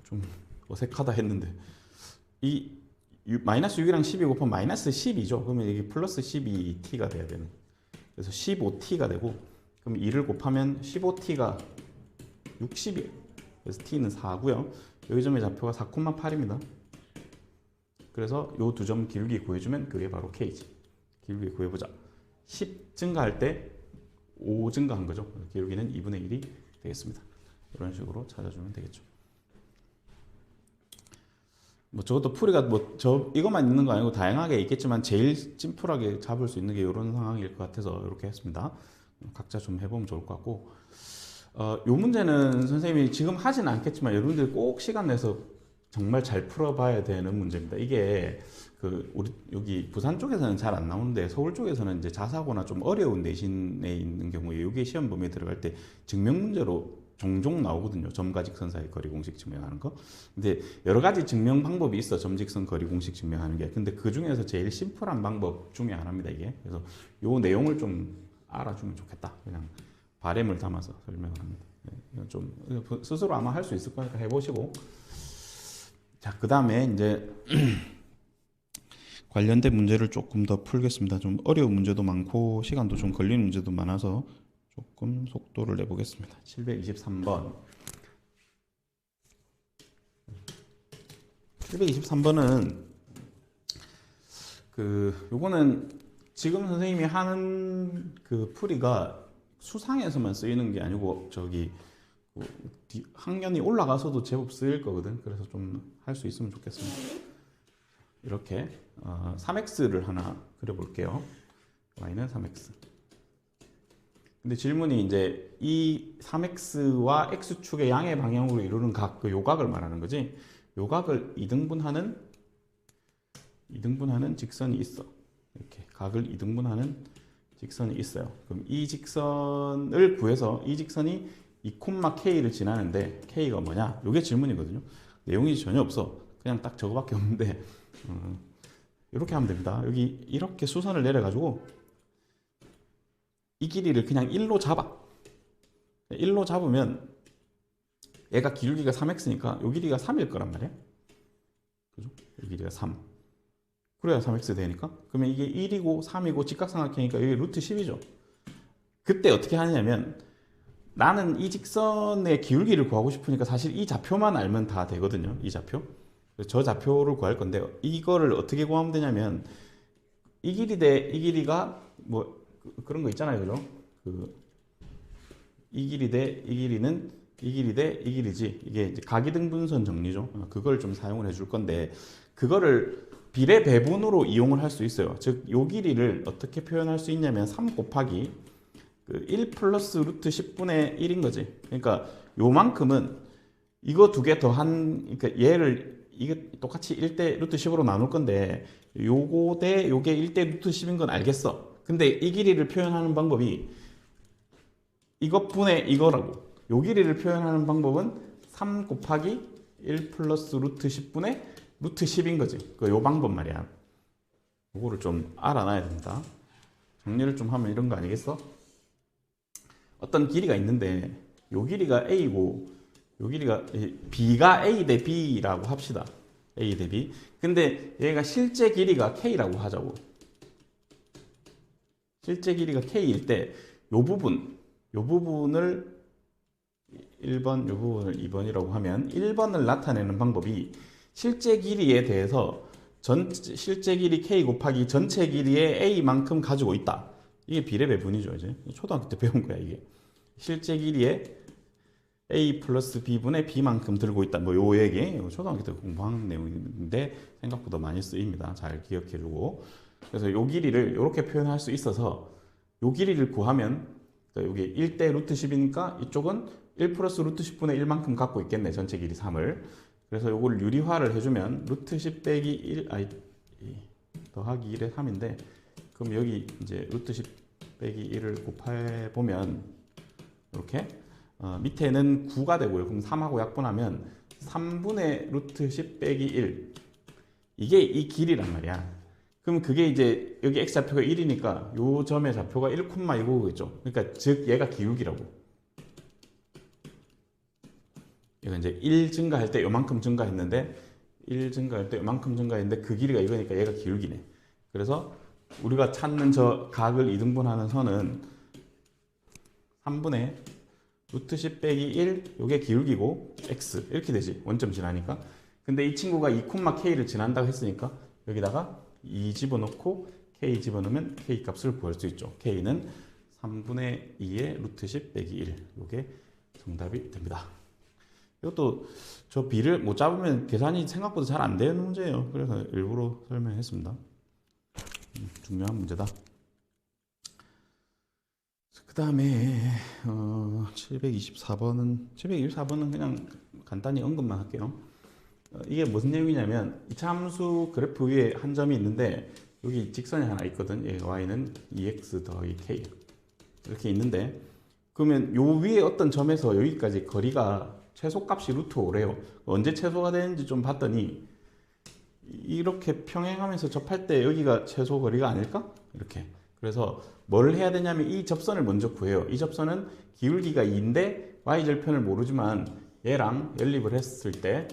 좀 어색하다 했는데 이 마이너스 6이랑 12 곱하면 마이너스 12죠. 그러면 이게 플러스 12t가 돼야 되는. 그래서 15t가 되고 그럼 2를 곱하면 15t가 60이에요. 그래서 t는 4고요. 여기 점의 좌표가 4,8입니다. 그래서 요 두 점 기울기 구해주면 그게 바로 K지. 기울기 구해보자. 10 증가할 때 5 증가한 거죠. 기울기는 2분의 1이 되겠습니다. 이런 식으로 찾아주면 되겠죠. 뭐 저것도 풀이가 뭐 이것만 있는 거 아니고 다양하게 있겠지만 제일 심플하게 잡을 수 있는 게 이런 상황일 것 같아서 이렇게 했습니다. 각자 좀 해보면 좋을 것 같고, 요 문제는 선생님이 지금 하진 않겠지만 여러분들이 꼭 시간 내서 정말 잘 풀어봐야 되는 문제입니다. 이게 우리 여기 부산 쪽에서는 잘 안 나오는데 서울 쪽에서는 이제 자사고나 좀 어려운 내신에 있는 경우에 이게 시험 범위에 들어갈 때 증명 문제로 종종 나오거든요. 점과 직선 사이 거리 공식 증명하는 거. 근데 여러 가지 증명 방법이 있어. 점, 직선, 거리 공식 증명하는 게. 근데 그 중에서 제일 심플한 방법 중에 하나입니다. 이게. 그래서 요 내용을 좀 알아주면 좋겠다. 그냥 바램을 담아서 설명을 합니다. 이건 좀 스스로 아마 할 수 있을 거니까 해보시고. 자, 그 다음에 이제 관련된 문제를 조금 더 풀겠습니다. 좀 어려운 문제도 많고 시간도 좀 걸리는 문제도 많아서 조금 속도를 내보겠습니다. 723번. 723번은 요거는 지금 선생님이 하는 그 풀이가 수상에서만 쓰이는 게 아니고 저기 학년이 올라가서도 제법 쓰일 거거든. 그래서 좀 할 수 있으면 좋겠습니다. 이렇게 3x를 하나 그려볼게요. y는 3x. 근데 질문이 이제 이 3x와 x축의 양의 방향으로 이루는 각, 그 요각을 말하는 거지. 요각을 이등분하는 직선이 있어. 이렇게 각을 이등분하는 직선이 있어요. 그럼 이 직선을 구해서 이 직선이 2,k를 지나는데 k가 뭐냐? 요게 질문이거든요. 내용이 전혀 없어. 그냥 딱 저거밖에 없는데 이렇게 하면 됩니다. 여기 이렇게 수선을 내려가지고 이 길이를 그냥 1로 잡아. 1로 잡으면 얘가 기울기가 3x니까 요 길이가 3일 거란 말이야. 그죠? 이 길이가 3. 그래야 3x 되니까. 그러면 이게 1이고 3이고 직각삼각형이니까 여기 루트 10이죠. 그때 어떻게 하냐면 나는 이 직선의 기울기를 구하고 싶으니까 사실 이 좌표만 알면 다 되거든요. 이 좌표. 저 좌표를 구할 건데 이거를 어떻게 구하면 되냐면 이 길이 대 이 길이가 뭐 그런 거 있잖아요. 그죠? 이 길이 대 이 길이는 이 길이 대 이 길이지. 이게 이제 각이등분선 정리죠. 그걸 좀 사용을 해줄 건데 그거를 비례 배분으로 이용을 할 수 있어요. 즉, 요 길이를 어떻게 표현할 수 있냐면 3 곱하기 1 플러스 루트 10분의 1인 거지. 그러니까 요만큼은 이거 두 개 더한, 그러니까 얘를 이게 똑같이 1대 루트 10으로 나눌 건데 요거 대 요게 1대 루트 10인 건 알겠어. 근데 이 길이를 표현하는 방법이 이것분의 이거라고. 요 길이를 표현하는 방법은 3 곱하기 1 플러스 루트 10분의 루트 10인 거지. 요 방법 말이야. 요거를 좀 알아놔야 된다. 정리를 좀 하면 이런 거 아니겠어? 어떤 길이가 있는데 요 길이가 a고 요 길이가 b가 a 대 b라고 합시다. a 대 b. 근데 얘가 실제 길이가 k라고 하자고. 실제 길이가 k일 때 요 부분을 1번, 요 부분을 2번이라고 하면 1번을 나타내는 방법이 실제 길이에 대해서 실제 길이 k 곱하기 전체 길이의 a만큼 가지고 있다. 이게 비례 배분이죠. 이제 초등학교 때 배운 거야. 이게 실제 길이에 a 플러스 b분의 b만큼 들고 있다. 뭐 요 얘기 초등학교 때 공부한 내용인데 생각보다 많이 쓰입니다. 잘 기억해주고. 그래서 요 길이를 이렇게 표현할 수 있어서 요 길이를 구하면 여기 1대 루트 10이니까 이쪽은 1 플러스 루트 10분의 1만큼 갖고 있겠네. 전체 길이 3을. 그래서 요걸 유리화를 해주면 루트 10 빼기 1 더하기 1의 3인데 그럼 여기 이제 루트 10 빼기 1을 곱해보면 이렇게 밑에는 9가 되고요. 그럼 3하고 약분하면 3분의 루트 10 빼기 1 이게 이 길이란 말이야. 그럼 그게 이제 여기 x좌표가 1이니까 요 점의 좌표가 1,이거겠죠. 그러니까 즉 얘가 기울기라고. 얘가 이제 1 증가할 때 요만큼 증가했는데 1 증가할 때 요만큼 증가했는데 그 길이가 이거니까 얘가 기울기네. 그래서 우리가 찾는 저 각을 이등분하는 선은 3분의 루트 10 빼기 1 요게 기울기고 x 이렇게 되지. 원점 지나니까. 근데 이 친구가 2,k를 지난다고 했으니까 여기다가 2 집어넣고 k 집어넣으면 k 값을 구할 수 있죠. k는 3분의 2의 루트 10 빼기 1. 이게 정답이 됩니다. 이것도 저 b를 못 잡으면 계산이 생각보다 잘 안 되는 문제예요. 그래서 일부러 설명했습니다. 중요한 문제다. 그 다음에 724번은 그냥 간단히 언급만 할게요. 이게 무슨 내용이냐면 이차 함수 그래프 위에 한 점이 있는데 여기 직선이 하나 있거든. y는 2x 더하기 k 이렇게 있는데, 그러면 요 위에 어떤 점에서 여기까지 거리가 최소값이 루트 5래요. 언제 최소가 되는지 좀 봤더니 이렇게 평행하면서 접할 때 여기가 최소 거리가 아닐까? 이렇게. 그래서 뭘 해야 되냐면 이 접선을 먼저 구해요. 이 접선은 기울기가 2인데 y절편을 모르지만 얘랑 연립을 했을 때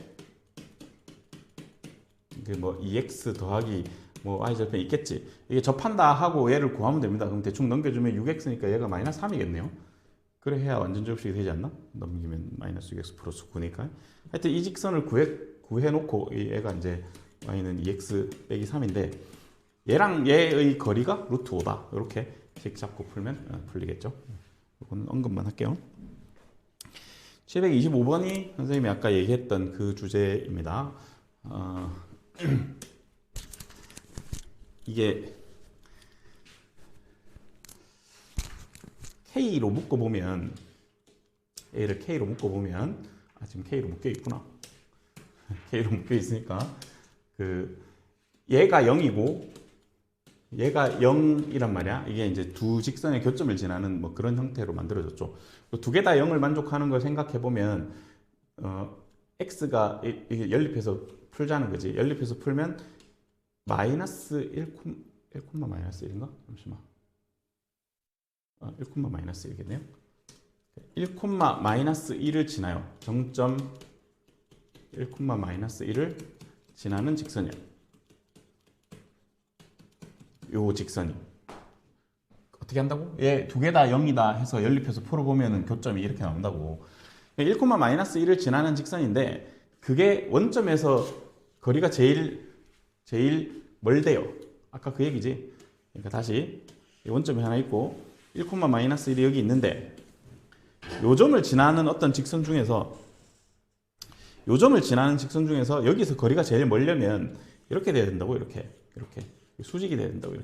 이게 뭐 2x 더하기 뭐 y절편 있겠지. 이게 접한다 하고 얘를 구하면 됩니다. 그럼 대충 넘겨주면 6x니까 얘가 마이너스 3이겠네요. 그래 해야 완전 접식이 되지 않나? 넘기면 마이너스 6x 플러스 9니까. 하여튼 이 직선을 구해놓고 얘가 이제 y는 2x 빼기 3인데 얘랑 얘의 거리가 루트 5다. 이렇게 식 잡고 풀면 풀리겠죠. 이거는 언급만 할게요. 725번이 선생님이 아까 얘기했던 그 주제입니다. 이게 K로 묶어보면 A를 K로 묶어보면 지금 K로 묶여 있구나. K로 묶여 있으니까 얘가 0이고 얘가 0이란 말이야. 이게 이제 두 직선의 교점을 지나는 뭐 그런 형태로 만들어졌죠. 두 개 다 0을 만족하는 걸 생각해 보면 x가 이게 연립해서 풀자는 거지. 연립해서 풀면 마이너스 1, 마이너스 1인가? 잠시만. 1, 마이너스 1이겠네요. 1, 마이너스 1을 지나요. 정점 1, 마이너스 1을 지나는 직선이야. 요 직선이. 어떻게 한다고? 얘 두 개 다 0이다 해서 연립해서 풀어보면 교점이 이렇게 나온다고. 1, 마이너스 1을 지나는 직선인데 그게 원점에서 거리가 제일 멀대요. 아까 그 얘기지. 그러니까 다시 원점이 하나 있고 1, 마이너스 1이 여기 있는데 요 점을 지나는 어떤 직선 중에서 여기서 거리가 제일 멀려면 이렇게 돼야 된다고. 이렇게 수직이 돼야 된다고.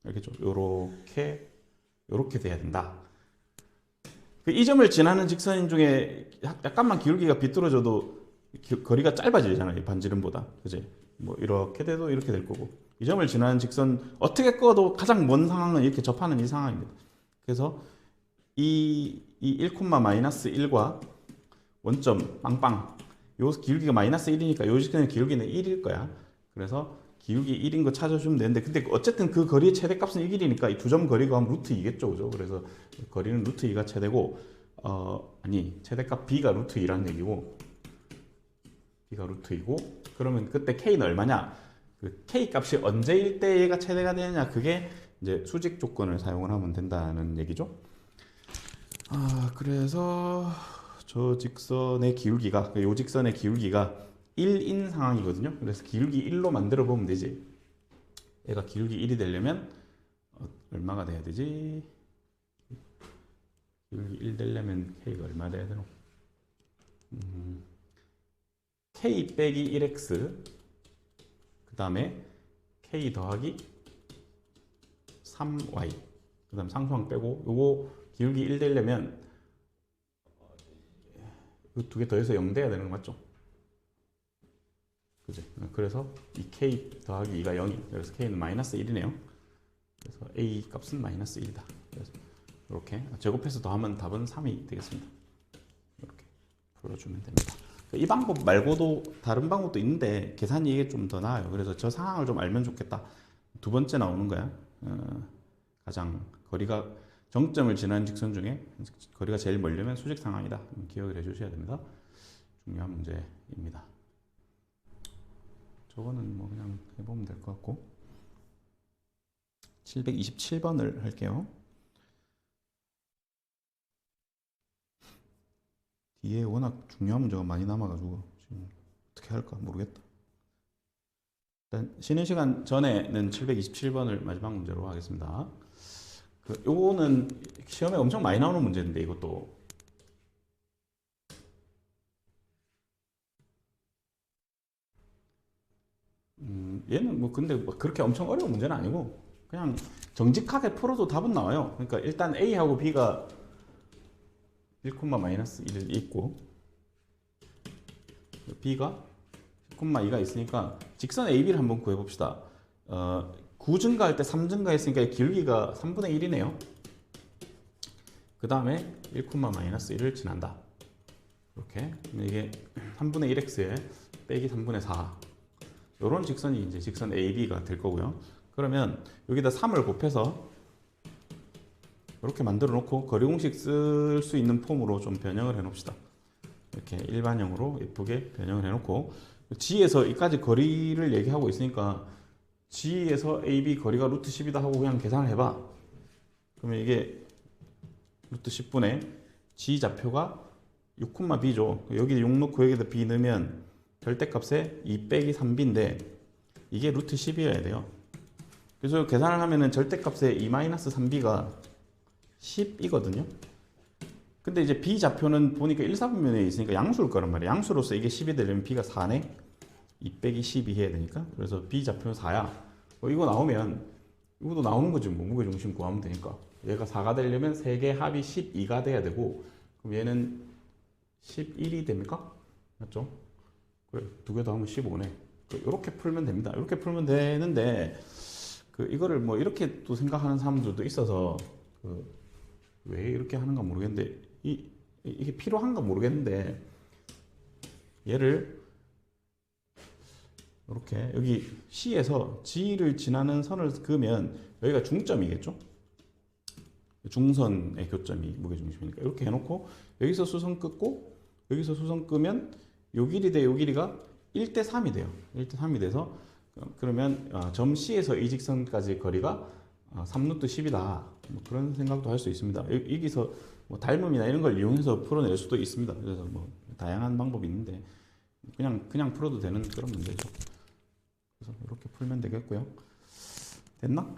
알겠죠? 요렇게 돼야 된다. 이 점을 지나는 직선 중에 약간만 기울기가 비뚤어져도 거리가 짧아지잖아요. 반지름보다. 그지? 뭐 이렇게 돼도 이렇게 될 거고. 이 점을 지나는 직선 어떻게 꺼도 가장 먼 상황은 이렇게 접하는 이 상황입니다. 그래서 이 1, 마이너스 1과 원점 빵빵. 요 기울기가 마이너스 1이니까 요 직선의 기울기는 1일 거야. 그래서 기울기 1인 거 찾아주면 되는데, 근데 어쨌든 그 거리의 최대값은 1이니까 이 두 점 거리가 하면 루트 2겠죠. 그죠? 그래서 거리는 루트 2가 최대고, 최대값 b가 루트 2라는 얘기고, b가 루트 2고, 그러면 그때 k는 얼마냐? 그 k 값이 언제일 때 얘가 최대가 되느냐? 그게 이제 수직 조건을 사용을 하면 된다는 얘기죠. 그래서 저 직선의 기울기가, 요 직선의 기울기가 1인 상황이거든요. 그래서 기울기 1로 만들어 보면 되지. 얘가 기울기 1이 되려면 얼마가 돼야 되지? 기울기 1 되려면 k가 얼마 돼야 되노? k 빼기 1x 그 다음에 k 더하기 3y 그 다음 상수항 빼고 요거 기울기 1 되려면 이 두 개 더해서 0 돼야 되는 거 맞죠? 그지? 그래서 이 k 더하기 2가 0이, 그래서 k는 마이너스 1이네요. 그래서 a 값은 마이너스 1이다. 그래서 이렇게 제곱해서 더하면 답은 3이 되겠습니다. 이렇게 풀어주면 됩니다. 이 방법 말고도 다른 방법도 있는데 계산이 이게 좀 더 나아요. 그래서 저 상황을 좀 알면 좋겠다. 두 번째 나오는 거야. 가장 거리가 정점을 지나는 직선 중에 거리가 제일 멀려면 수직 상황이다. 기억을 해주셔야 됩니다. 중요한 문제입니다. 저거는 뭐 그냥 해보면 될 것 같고, 727번을 할게요. 뒤에 워낙 중요한 문제가 많이 남아가지고 지금 할까 모르겠다. 일단 쉬는 시간 전에는 727번을 마지막 문제로 하겠습니다. 요거는 시험에 엄청 많이 나오는 문제인데 이것도 얘는 뭐 근데 뭐 그렇게 엄청 어려운 문제는 아니고 그냥 정직하게 풀어도 답은 나와요. 그러니까 일단 A하고 B가 1,-1이 있고 B가 10,2가 있으니까 직선 AB를 한번 구해봅시다. 9 증가할 때 3 증가했으니까 길기가 3분의 1이네요. 그 다음에 1,-1을 지난다. 이렇게 이게 3분의 1x에 빼기 3분의 4 이런 직선이 이제 직선 AB가 될 거고요. 그러면 여기다 3을 곱해서 이렇게 만들어 놓고 거리 공식 쓸 수 있는 폼으로 좀 변형을 해 놓읍시다. 이렇게 일반형으로 예쁘게 변형을 해 놓고 G에서 이까지 거리를 얘기하고 있으니까 G에서 AB 거리가 루트 10이다 하고 그냥 계산을 해봐. 그러면 이게 루트 10분의 G 좌표가 6,B죠. 여기 6 넣고 여기다 B 넣으면 절대값에 2 빼기 3B인데 이게 루트 10이어야 돼요. 그래서 계산을 하면은 절대값에 2-3B가 10이거든요. 근데 이제 B 좌표는 보니까 1, 4분면에 있으니까 양수일 거란 말이야. 양수로서 이게 10이 되려면 B가 4네. 2 빼기 12 해야 되니까. 그래서 B 좌표는 4야. 이거 나오면 이것도 나오는 거지 뭐. 무게중심 구하면 되니까. 얘가 4가 되려면 3개 합이 12가 돼야 되고 그럼 얘는 11이 됩니까? 맞죠? 그래, 2개 더하면 15네. 이렇게 풀면 됩니다. 이렇게 풀면 되는데 이거를 뭐 이렇게 또 생각하는 사람들도 있어서 왜 이렇게 하는가 모르겠는데 이게 필요한가 모르겠는데 얘를 이렇게 여기 C에서 G를 지나는 선을 그으면 여기가 중점이겠죠? 중선의 교점이 무게중심이니까 이렇게 해놓고 여기서 수선 긋고 여기서 수선 끄면 요 길이 대 요 길이가 1대 3이 돼요. 1대 3이 돼서 그러면 점 C에서 이 직선까지 거리가 3루트 10이다. 뭐 그런 생각도 할 수 있습니다. 여기서 뭐 닮음이나 이런 걸 이용해서 풀어낼 수도 있습니다. 그래서 뭐 다양한 방법이 있는데 그냥 풀어도 되는 그런 문제죠. 그래서 이렇게 풀면 되겠고요. 됐나?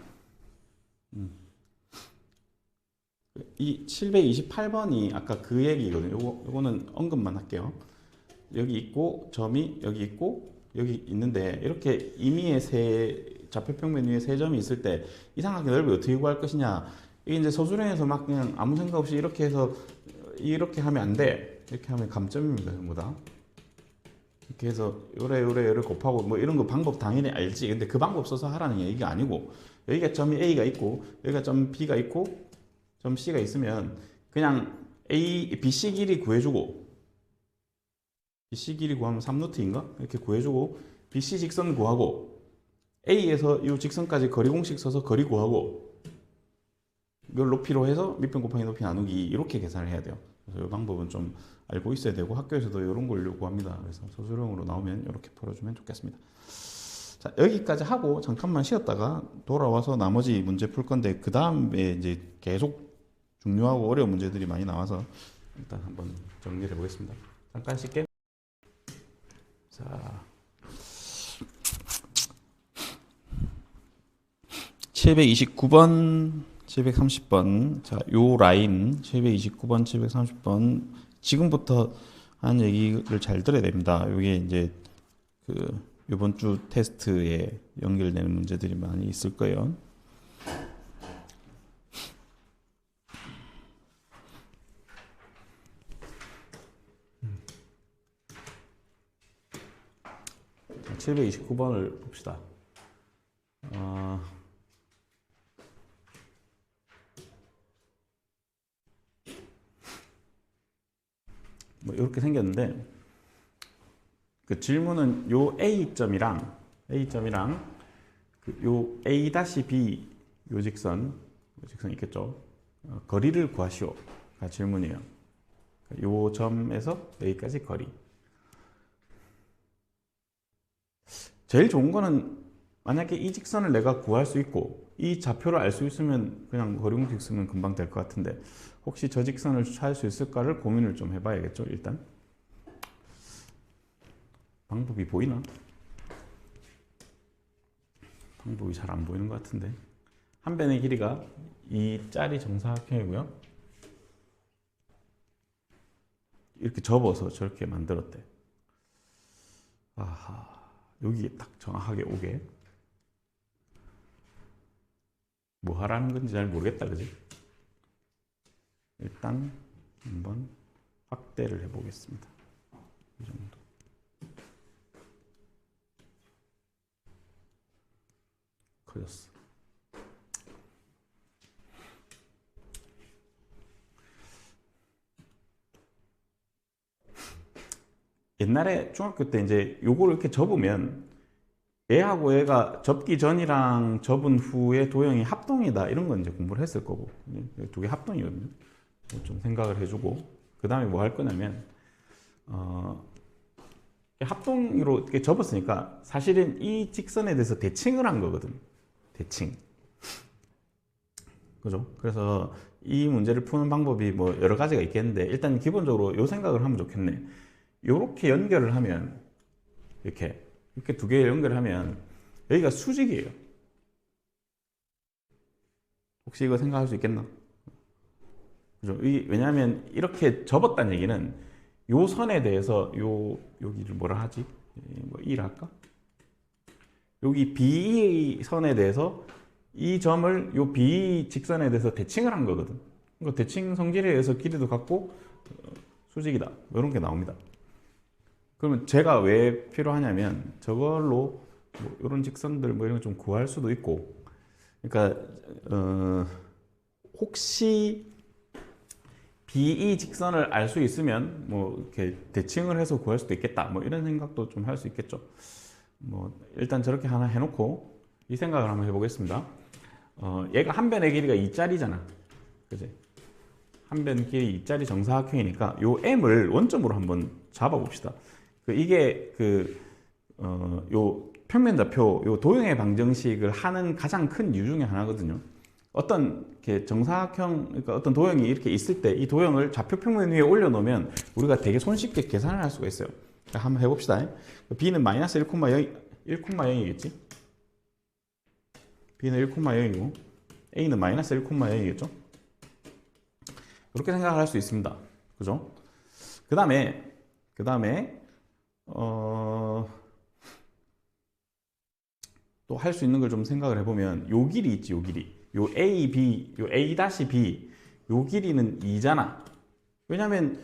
이 728번이 아까 그 얘기거든요. 요거는 언급만 할게요. 여기 있고 점이 여기 있고 여기 있는데 이렇게 임의의 좌표평면 위에 세 점이 있을 때 이 삼각형 넓이 어떻게 구할 것이냐. 이게 이제 서술형에서 막 그냥 아무 생각 없이 이렇게 해서 이렇게 하면 안 돼. 이렇게 하면 감점입니다. 전부 다. 이렇게 해서 요래 곱하고 뭐 이런 거 방법 당연히 알지. 근데 그 방법 써서 하라는 얘기가 아니고 여기가 점이 A가 있고 여기가 점 B가 있고 점 C가 있으면 그냥 BC 길이 구해주고 BC 길이 구하면 3루트인가? 이렇게 구해주고 BC 직선 구하고 A에서 이 직선까지 거리 공식 써서 거리 구하고 이걸 높이로 해서 밑변 곱하기 높이 나누기 이렇게 계산을 해야 돼요. 그래서 이 방법은 좀 알고 있어야 되고 학교에서도 이런 걸 요구합니다. 그래서 서술형으로 나오면 이렇게 풀어주면 좋겠습니다. 자, 여기까지 하고 잠깐만 쉬었다가 돌아와서 나머지 문제 풀 건데 그 다음에 이제 계속 중요하고 어려운 문제들이 많이 나와서 일단 한번 정리를 해보겠습니다. 잠깐 쉴게. 자, 729번, 730번. 자, 요 라인 729번, 730번. 지금부터 하는 얘기를 잘 들어야 됩니다. 이게 이제 이번 주 테스트에 연결되는 문제들이 많이 있을 거예요. 자, 729번을 봅시다. 뭐 이렇게 생겼는데 그 질문은 요 A점이랑 요 A-B 요 직선 있겠죠. 거리를 구하시오가 질문이에요. 요 점에서 여기까지 거리. 제일 좋은 거는 만약에 이 직선을 내가 구할 수 있고 이 좌표를 알 수 있으면 그냥 거리 공식 쓰면 금방 될 것 같은데 혹시 저 직선을 찾을 수 있을까를 고민을 좀 해봐야겠죠. 일단 방법이 보이나? 방법이 잘 안 보이는 것 같은데. 한 변의 길이가 2짜리 정사각형이고요. 이렇게 접어서 저렇게 만들었대. 아하, 여기에 딱 정확하게 오게. 뭐 하라는 건지 잘 모르겠다, 그지? 일단 한번 확대를 해보겠습니다. 이 정도. 커졌어. 옛날에 중학교 때 이제 요거를 이렇게 접으면 얘하고 얘가 접기 전이랑 접은 후의 도형이 합동이다 이런 건 이제 공부를 했을 거고 두 개 합동이거든요. 좀 생각을 해주고 그 다음에 뭐 할 거냐면 합동으로 이렇게 접었으니까 사실은 이 직선에 대해서 대칭을 한 거거든. 대칭. 그죠? 그래서 이 문제를 푸는 방법이 뭐 여러 가지가 있겠는데 일단 기본적으로 요 생각을 하면 좋겠네. 요렇게 연결을 하면 이렇게 두 개 연결을 하면 여기가 수직이에요. 혹시 이거 생각할 수 있겠나? 그죠? 왜냐하면 이렇게 접었다는 얘기는 요 선에 대해서 여기를 뭐라 하지? 뭐 E라 할까? 여기 B 선에 대해서 이 점을 요 B 직선에 대해서 대칭을 한 거거든. 그러니까 대칭 성질에 의해서 길이도 같고 수직이다. 뭐 이런 게 나옵니다. 그러면 제가 왜 필요하냐면 저걸로 뭐 이런 직선들 뭐 이런 거 좀 구할 수도 있고, 그러니까 혹시 BE 직선을 알 수 있으면 뭐 이렇게 대칭을 해서 구할 수도 있겠다. 뭐 이런 생각도 좀 할 수 있겠죠. 뭐 일단 저렇게 하나 해놓고 이 생각을 한번 해보겠습니다. 얘가 한 변의 길이가 2짜리잖아. 그지? 한 변 길이 2짜리 정사각형이니까 요 M을 원점으로 한번 잡아봅시다. 이게 요 평면좌표, 요 도형의 방정식을 하는 가장 큰 이유 중에 하나거든요. 어떤 이렇게 정사각형, 그러니까 어떤 도형이 이렇게 있을 때 이 도형을 좌표 평면 위에 올려놓으면 우리가 되게 손쉽게 계산을 할 수가 있어요. 한번 해봅시다. B는 마이너스 1,0이겠지? B는 1,0이고 A는 마이너스 1,0이겠죠? 이렇게 생각을 할 수 있습니다. 그죠? 그 다음에 또 할 수 있는 걸 좀 생각을 해보면 요 길이 있지, 요 길이. 요 A, B, 요 A-B 요 길이는 2잖아. 왜냐면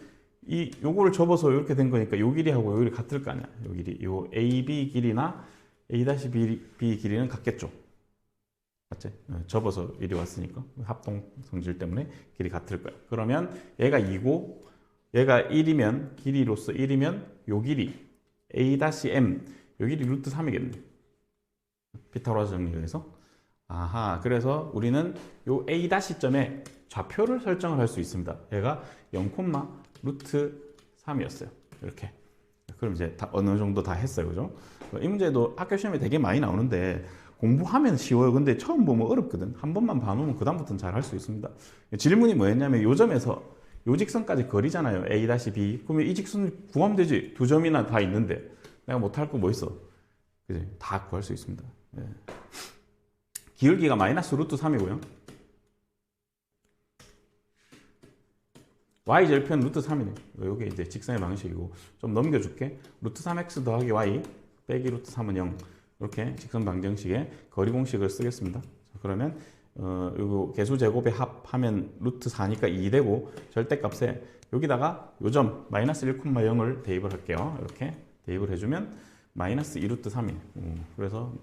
요거를 접어서 이렇게 된 거니까 요 길이하고 요 길이 같을 거 아니야. 요 길이. 요 AB 길이나 A-B 길이는 같겠죠. 맞지? 접어서 이리 왔으니까 합동 성질 때문에 길이 같을 거야. 그러면 얘가 2고 얘가 1이면 길이로서 1이면 요 길이 A-M 요 길이 루트 3이겠네. 피타고라스 정리에서. 아하, 그래서 우리는 요 A-점에 좌표를 설정을 할 수 있습니다. 얘가 0, 루트 3이었어요. 이렇게. 그럼 이제 어느 정도 다 했어요. 그죠? 이 문제도 학교 시험에 되게 많이 나오는데 공부하면 쉬워요. 근데 처음 보면 어렵거든. 한 번만 봐놓으면 그다음부터는 잘 할 수 있습니다. 질문이 뭐였냐면 요 점에서 요 직선까지 거리잖아요. A-B. 그러면 이 직선 구하면 되지. 두 점이나 다 있는데 내가 못할 거 뭐 있어? 그지? 다 구할 수 있습니다. 예. 기울기가 마이너스 루트 3이고요. y절편 루트 3이네. 이게 이제 직선의 방식이고 좀 넘겨줄게. 루트 3x 더하기 y 빼기 루트 3은 0. 이렇게 직선 방정식의 거리 공식을 쓰겠습니다. 그러면 요거 개수 제곱의 합하면 루트 4니까 2 되고 절대값에 여기다가 요점 마이너스 1,0을 대입을 할게요. 이렇게 대입을 해주면 마이너스 2 루트 3이. 그래서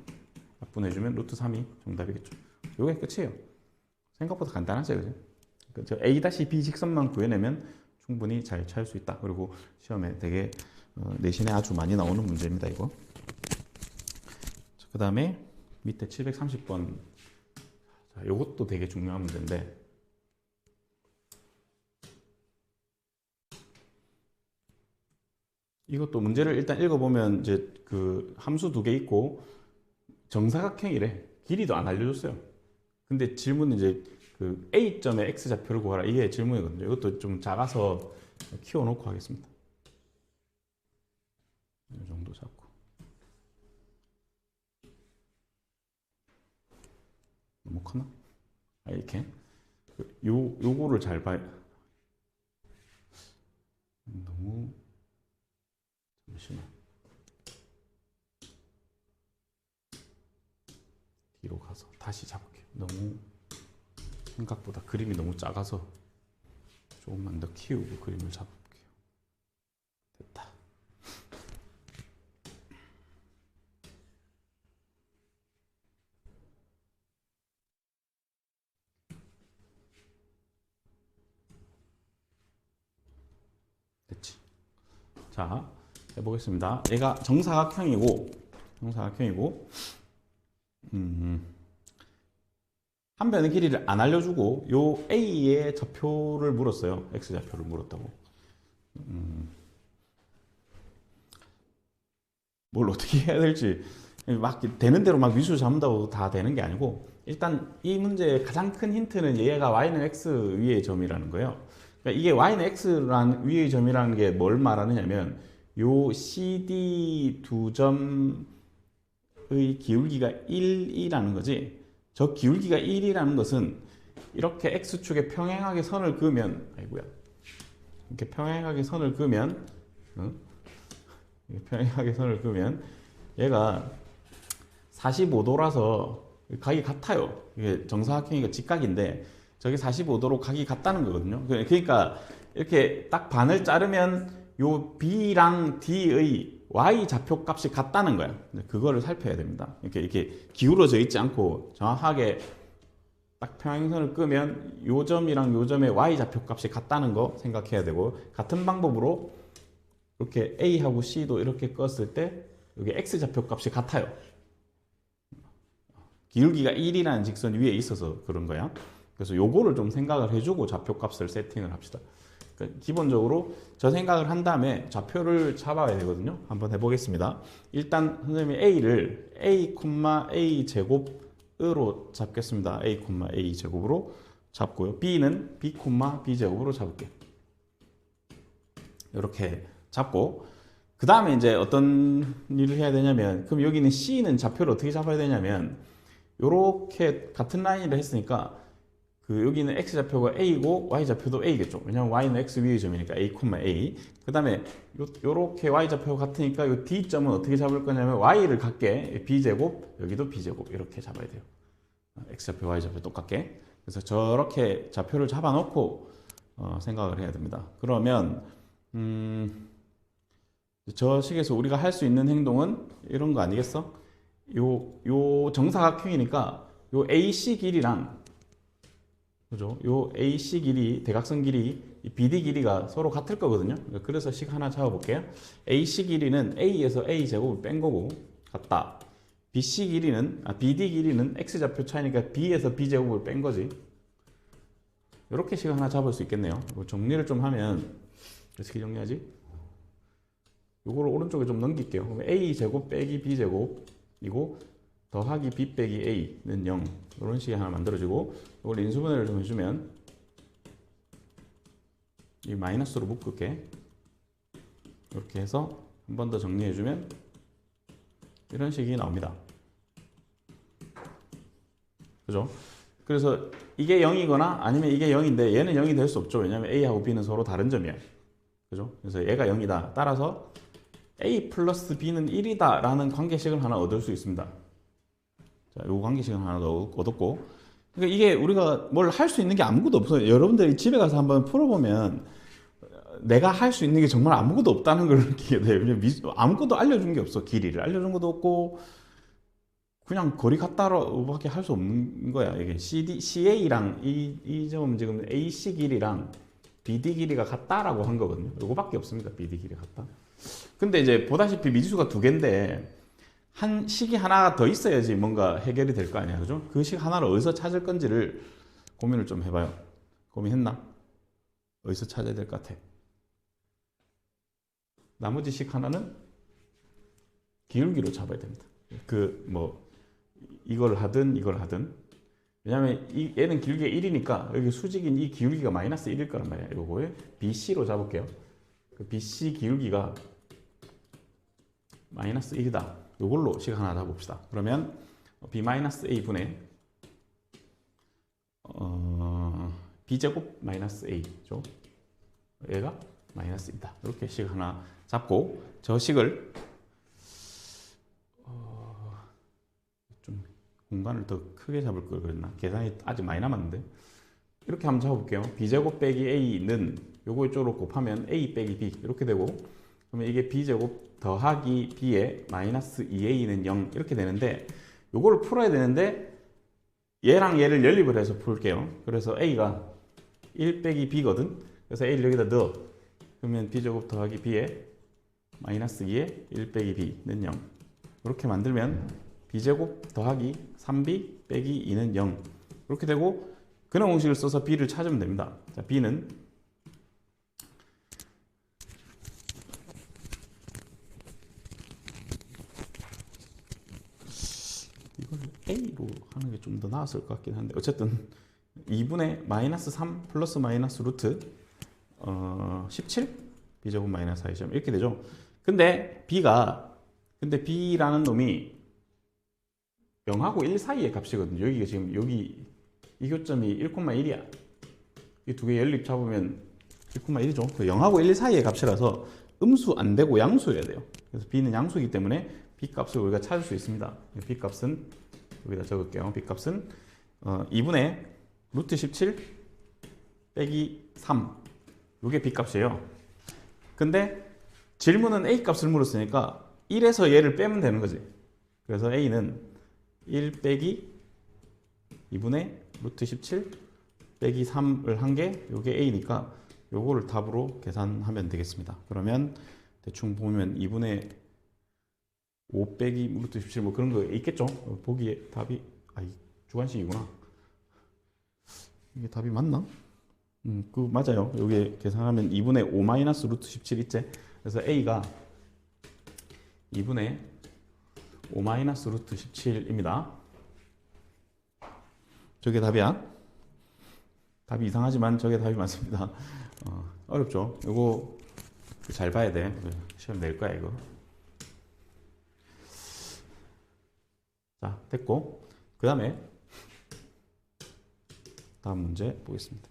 약분해주면 루트 3이 정답이겠죠. 요게 끝이에요. 생각보다 간단하죠, 그죠? A-B 직선만 구해내면 충분히 잘 찾을 수 있다. 그리고 시험에 되게 내신에 아주 많이 나오는 문제입니다, 이거. 그 다음에 밑에 730번. 자, 이것도 되게 중요한 문제인데 이것도 문제를 일단 읽어보면 이제 그 함수 두 개 있고 정사각형이래. 길이도 안 알려줬어요. 근데 질문은 이제 그 A점의 X좌표를 구하라. 이게 질문이거든요. 이것도 좀 작아서 키워놓고 하겠습니다. 이 정도 잡고. 너무 크나? 이렇게 요거를 잘 봐야. 너무 잠시만 뒤로 가서 다시 잡을게요. 너무 생각보다 그림이 너무 작아서 조금만 더 키우고 그림을 잡을게요. 됐다. 됐지. 자, 해보겠습니다. 얘가 정사각형이고 한 변의 길이를 안 알려주고 요 A의 좌표를 물었어요. X 좌표를 물었다고. 뭘 어떻게 해야 될지 막 되는 대로 막 미수 잡는다고 다 되는 게 아니고, 일단 이 문제의 가장 큰 힌트는 얘가 y는 x 위의 점이라는 거예요. 그러니까 이게 y는 x라는 위의 점이라는 게 뭘 말하느냐면 요 CD 두 점의 기울기가 1이라는 거지. 저 기울기가 1이라는 것은 이렇게 x축에 평행하게 선을 그으면, 아이고야, 이렇게 평행하게 선을 그으면, 평행하게 선을 그으면 얘가 45도라서 각이 같아요. 이게 정사각형이니까 직각인데 저게 45도로 각이 같다는 거거든요. 그러니까 이렇게 딱 반을 자르면 요 B랑 D의 Y 좌표 값이 같다는 거야. 그거를 살펴야 됩니다. 이렇게 기울어져 있지 않고 정확하게 딱 평행선을 끄면 요 점이랑 요 점의 Y 좌표 값이 같다는 거 생각해야 되고, 같은 방법으로 이렇게 A하고 C도 이렇게 껐을 때 여기 X 좌표 값이 같아요. 기울기가 1이라는 직선 위에 있어서 그런 거야. 그래서 요거를 좀 생각을 해주고 좌표 값을 세팅을 합시다. 그러니까 기본적으로 저 생각을 한 다음에 좌표를 잡아야 되거든요. 한번 해보겠습니다. 일단 선생님이 A를 A, A 제곱으로 잡겠습니다. A, A 제곱으로 잡고요. B는 B, B 제곱으로 잡을게요. 이렇게 잡고, 그 다음에 이제 어떤 일을 해야 되냐면, 그럼 여기는 C는 좌표를 어떻게 잡아야 되냐면, 요렇게 같은 라인을 했으니까 그 여기는 x 좌표가 a고 y 좌표도 a겠죠. 왜냐면 y는 x 위의 점이니까 a, a. 그 다음에 요렇게 y 좌표가 같으니까 요 d 점은 어떻게 잡을 거냐면 y를 같게 b 제곱, 여기도 b 제곱 이렇게 잡아야 돼요. x 좌표, y 좌표 똑같게. 그래서 저렇게 좌표를 잡아놓고 생각을 해야 됩니다. 그러면 저 식에서 우리가 할 수 있는 행동은 이런 거 아니겠어? 요 정사각형이니까 요 AC 길이랑, 그죠? 요 AC 길이, 대각선 길이, 이 BD 길이가 서로 같을 거거든요. 그래서 식 하나 잡아볼게요. AC 길이는 A에서 A 제곱을 뺀 거고 같다. BC 길이는, BD 길이는 X 좌표 차이니까 B에서 B 제곱을 뺀 거지. 이렇게 식 하나 잡을 수 있겠네요. 정리를 좀 하면 어떻게 정리하지? 요거를 오른쪽에 좀 넘길게요. 그럼 A 제곱 빼기 B 제곱 이고 더하기 b 빼기 a는 0, 이런 식이 하나 만들어지고, 이걸 인수분해를 좀 해주면 이 마이너스로 묶을게. 이렇게 해서 한 번 더 정리해주면 이런 식이 나옵니다. 그죠? 그래서 이게 0이거나 아니면 이게 0인데 얘는 0이 될 수 없죠. 왜냐면 a하고 b는 서로 다른 점이야. 그죠? 그래서 얘가 0이다. 따라서 a 플러스 b는 1이다 라는 관계식을 하나 얻을 수 있습니다. 자, 요 관계식을 하나 더 얻었고, 그러니까 이게 우리가 뭘 할 수 있는 게 아무것도 없어요. 여러분들이 집에 가서 한번 풀어보면 내가 할 수 있는 게 정말 아무것도 없다는 걸 느끼게 돼요. 아무것도 알려준 게 없어. 길이를 알려준 것도 없고 그냥 거리 같다로밖에 할 수 없는 거야. 이게 CA랑 이 점은 지금 AC 길이랑 BD 길이가 같다라고 한 거거든요. 이거밖에 없습니다. BD 길이가 같다. 근데 이제 보다시피 미지수가 두 개인데 한 식이 하나 더 있어야지 뭔가 해결이 될 거 아니야. 그죠? 그 식 하나를 어디서 찾을 건지를 고민을 좀 해봐요. 고민했나? 어디서 찾아야 될 것 같아? 나머지 식 하나는 기울기로 잡아야 됩니다. 이걸 하든 왜냐면 얘는 기울기가 1이니까 여기 수직인 이 기울기가 마이너스 1일 거란 말이야. 이거를 BC로 잡을게요. 그 BC 기울기가 마이너스 1이다. 이걸로 식 하나 잡아봅시다. 그러면 B-A 분의 b제곱 마이너스 a죠. 얘가 마이너스 2다. 이렇게 식 하나 잡고 저 식을 좀 공간을 더 크게 잡을 걸 그랬나? 계산이 아직 많이 남았는데 이렇게 한번 잡아볼게요. b제곱 빼기 a는 요거 이쪽으로 곱하면 a 빼기 b 이렇게 되고 그러면 이게 b제곱 더하기 b에 마이너스 2a는 0 이렇게 되는데 요거를 풀어야 되는데 얘랑 얘를 연립을 해서 풀게요. 그래서 a가 1 빼기 b거든. 그래서 a를 여기다 넣어. 그러면 b제곱 더하기 b에 마이너스 2에 1 빼기 b는 0 이렇게 만들면 b제곱 더하기 3b 빼기 2는 0 이렇게 되고 근원 공식을 써서 b를 찾으면 됩니다. 자, b는 이걸 a로 하는 게 좀 더 나았을 것 같긴 한데 어쨌든 2분의 마이너스 3 플러스 마이너스 루트 17 b제곱 마이너스 4점 이렇게 되죠. 근데 b라는 놈이 0하고 1 사이의 값이거든요. 여기가 지금 여기 이 교점이 1,1이야. 이 두 개 연립 잡으면 1,1이죠. 0하고 1 사이의 값이라서 음수 안 되고 양수여야 돼요. 그래서 b는 양수이기 때문에 b 값을 우리가 찾을 수 있습니다. b 값은 여기다 적을게요. b 값은 2분의 루트 17 빼기 3 이게 b 값이에요. 근데 질문은 a 값을 물었으니까 1에서 얘를 빼면 되는 거지. 그래서 a는 1 빼기 2분의 루트 17 빼기 3을 한 게 요게 a니까 요거를 답으로 계산하면 되겠습니다. 그러면 대충 보면 2분의 5 빼기 루트 17 뭐 그런 거 있겠죠? 보기에 답이 주관식이구나. 이게 답이 맞나? 그 맞아요. 여기 계산하면 2분의 5 마이너스 루트 17 있지? 그래서 a가 2분의 5 마이너스 루트 17입니다. 저게 답이야. 답이 이상하지만 저게 답이 맞습니다. 어렵죠? 이거 잘 봐야 돼. 시험 낼 거야 이거. 자, 됐고 그 다음에 다음 문제 보겠습니다.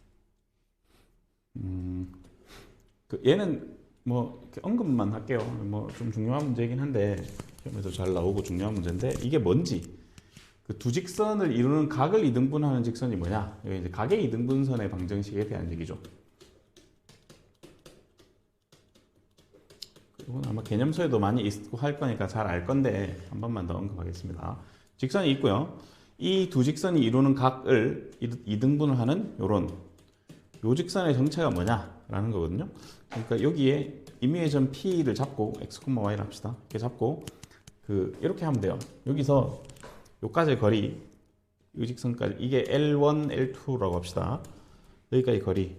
얘는 뭐 이렇게 언급만 할게요. 뭐 좀 중요한 문제이긴 한데 시험에서 잘 나오고 중요한 문제인데 이게 뭔지 그 두 직선을 이루는 각을 이등분하는 직선이 뭐냐? 이게 이제 각의 이등분선의 방정식에 대한 얘기죠. 이건 아마 개념서에도 많이 있고 할 거니까 잘 알 건데 한 번만 더 언급하겠습니다. 직선이 있고요. 이 두 직선이 이루는 각을 이등분을 하는 요런 요 직선의 정체가 뭐냐라는 거거든요. 그러니까 여기에 임의의 점 P를 잡고 x, y를 합시다. 이렇게 잡고 이렇게 하면 돼요. 여기서 요까지의 거리 이 직선까지 이게 L1, L2라고 합시다. 여기까지 거리를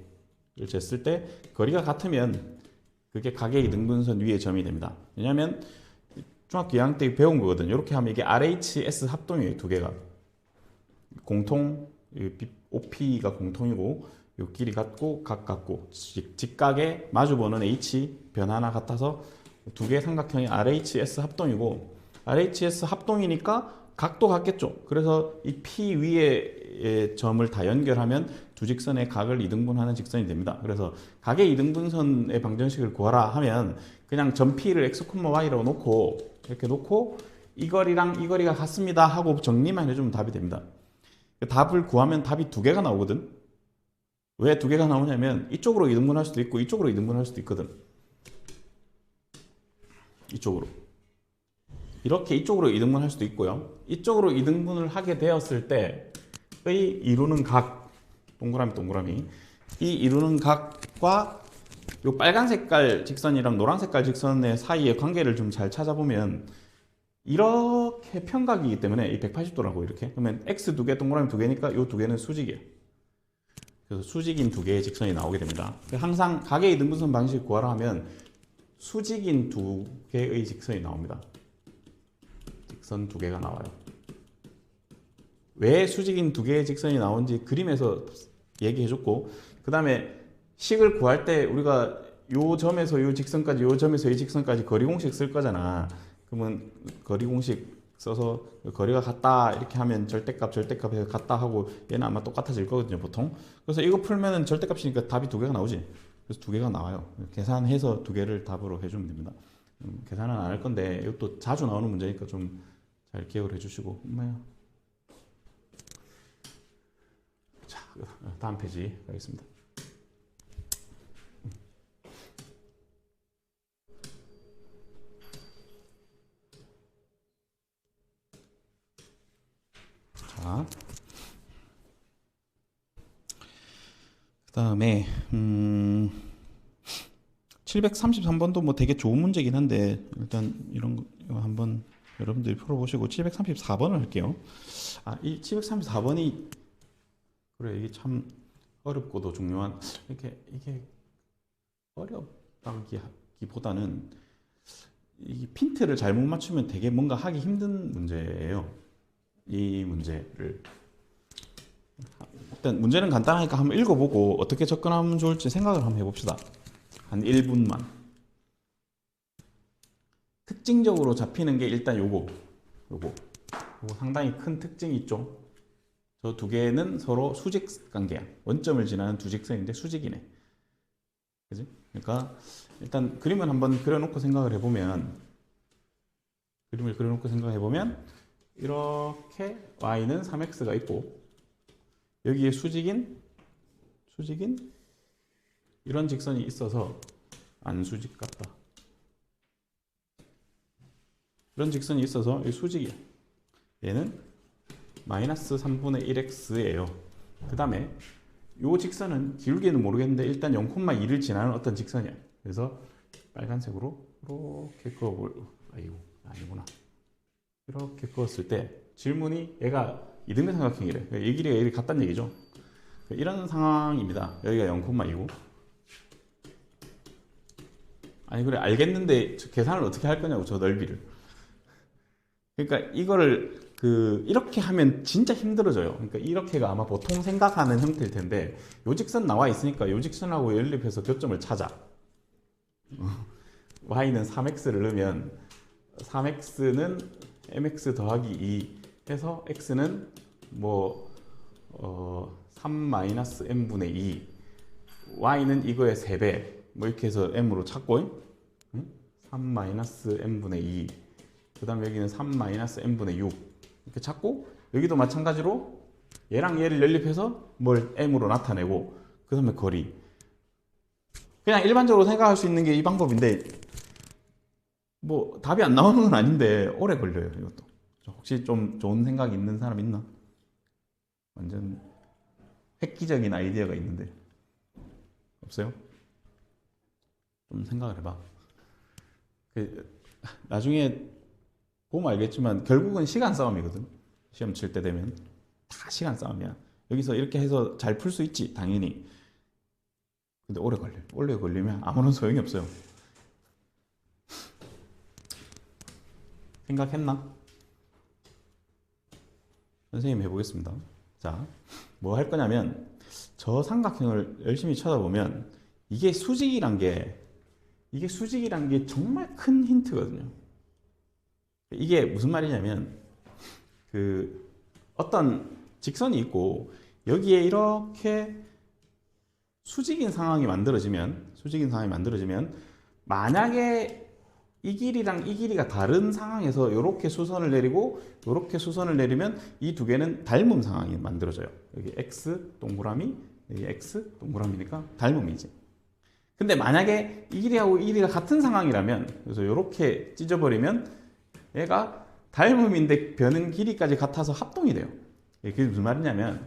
쟀을 때 거리가 같으면 그게 각의 이등분선 위의 점이 됩니다. 왜냐하면 중학교 2학년 때 배운 거거든요. 이렇게 하면 이게 RHS 합동이에요. 두 개가 공통 OP가 공통이고 요 길이 같고 각 같고 직각에 마주보는 H 변하나 같아서 두 개의 삼각형이 RHS 합동이고 RHS 합동이니까 각도 같겠죠. 그래서 이 P 위의 점을 다 연결하면 두 직선의 각을 이등분하는 직선이 됩니다. 그래서 각의 이등분선의 방정식을 구하라 하면 그냥 점 P를 x, y라고 놓고 이렇게 놓고 이 거리랑 이 거리가 같습니다 하고 정리만 해주면 답이 됩니다. 답을 구하면 답이 두 개가 나오거든. 왜 두 개가 나오냐면 이쪽으로 이등분할 수도 있고 이쪽으로 이등분할 수도 있거든. 이쪽으로 이렇게 이쪽으로 이등분할 수도 있고요. 이쪽으로 이등분을 하게 되었을 때의 이루는 각 동그라미 이 이루는 각과 요 빨간 색깔 직선이랑 노란 색깔 직선의 사이의 관계를 좀 잘 찾아보면 이렇게 편각이기 때문에 이 180도라고 이렇게 그러면 x 두 개 동그라미 두 개니까 요 두 개는 수직이에요. 그래서 수직인 두 개의 직선이 나오게 됩니다. 항상 각의 이등분선 방식 구하라 하면 수직인 두 개의 직선이 나옵니다. 직선 두 개가 나와요. 왜 수직인 두 개의 직선이 나오는지 그림에서 얘기해줬고 그 다음에 식을 구할 때 우리가 요 점에서 요 직선까지 요 점에서 이 직선까지 거리 공식 쓸 거잖아. 그러면 거리 공식 써서 거리가 같다 이렇게 하면 절대값에서 같다 하고 얘는 아마 똑같아질 거거든요 보통. 그래서 이거 풀면은 절대값이니까 답이 두 개가 나오지. 그래서 두 개가 나와요. 계산해서 두 개를 답으로 해주면 됩니다. 계산은 안 할 건데 이것도 자주 나오는 문제니까 좀 잘 기억을 해주시고. 자, 다음 페이지 가겠습니다. 자, 그 다음에 733번도 뭐 되게 좋은 문제긴 한데 일단 이런 거 한번 여러분들이 풀어보시고 734번을 할게요. 이 734번이 그래 이게 참 어렵고도 중요한 이게 어렵다기보다는 이 핀트를 잘못 맞추면 되게 뭔가 하기 힘든 문제예요. 이 문제를 일단 문제는 간단하니까 한번 읽어보고 어떻게 접근하면 좋을지 생각을 한번 해봅시다. 한 1분만. 특징적으로 잡히는 게 일단 요거 상당히 큰 특징이 있죠. 저 두 개는 서로 수직 관계야. 원점을 지나는 두 직선인데 수직이네. 그지? 그러니까 일단 그림을 한번 그려놓고 생각을 해보면 이렇게 y는 3x가 있고 여기에 수직인 이런 직선이 있어서 안 수직 같다. 이런 직선이 있어서 이 수직이야. 얘는 마이너스 3분의 1x예요. 그 다음에 이 직선은 기울기는 모르겠는데 일단 0,2를 지나는 어떤 직선이야. 그래서 빨간색으로 이렇게 아니구나. 이렇게 그었을 때 질문이 얘가 이등변 삼각형이래. 이 길이가 이렇게 같다는 얘기죠. 이런 상황입니다. 여기가 0,2고 아니 그래 알겠는데 계산을 어떻게 할 거냐고 저 넓이를. 그러니까 이거를 이렇게 하면 진짜 힘들어져요. 그러니까 이렇게가 아마 보통 생각하는 형태일 텐데 요 직선 나와 있으니까 요 직선하고 연립해서 교점을 찾아. y는 3x를 넣으면 3x는 mx 더하기 2 해서 x는 3-m분의 2 y는 이거의 3배 이렇게 해서 m으로 찾고 3-m분의 2 그 다음에 여기는 3-m분의 6 이렇게 찾고 여기도 마찬가지로 얘랑 얘를 연립해서 뭘 m으로 나타내고 그 다음에 거리. 그냥 일반적으로 생각할 수 있는 게 이 방법인데 뭐 답이 안 나오는 건 아닌데 오래 걸려요. 이것도 혹시 좀 좋은 생각 있는 사람 있나? 완전 획기적인 아이디어가 있는데 없어요? 좀 생각을 해봐. 나중에 보면 알겠지만 결국은 시간 싸움이거든. 시험 칠 때 되면 다 시간 싸움이야. 여기서 이렇게 해서 잘 풀 수 있지 당연히. 근데 오래 걸려. 오래 걸리면 아무런 소용이 없어요. 생각했나? 선생님 해보겠습니다. 자, 뭐 할 거냐면 저 삼각형을 열심히 쳐다보면 이게 수직이란 게 정말 큰 힌트거든요. 이게 무슨 말이냐면 어떤 직선이 있고 여기에 이렇게 수직인 상황이 만들어지면 만약에 이 길이랑 이 길이가 다른 상황에서 이렇게 수선을 내리고 이렇게 수선을 내리면 이 두 개는 닮음 상황이 만들어져요. 여기 x 동그라미, 여기 x 동그라미니까 닮음이지. 근데 만약에 이 길이하고 이 길이가 같은 상황이라면 그래서 이렇게 찢어버리면 얘가 닮음인데 변은 길이까지 같아서 합동이 돼요. 그게 무슨 말이냐면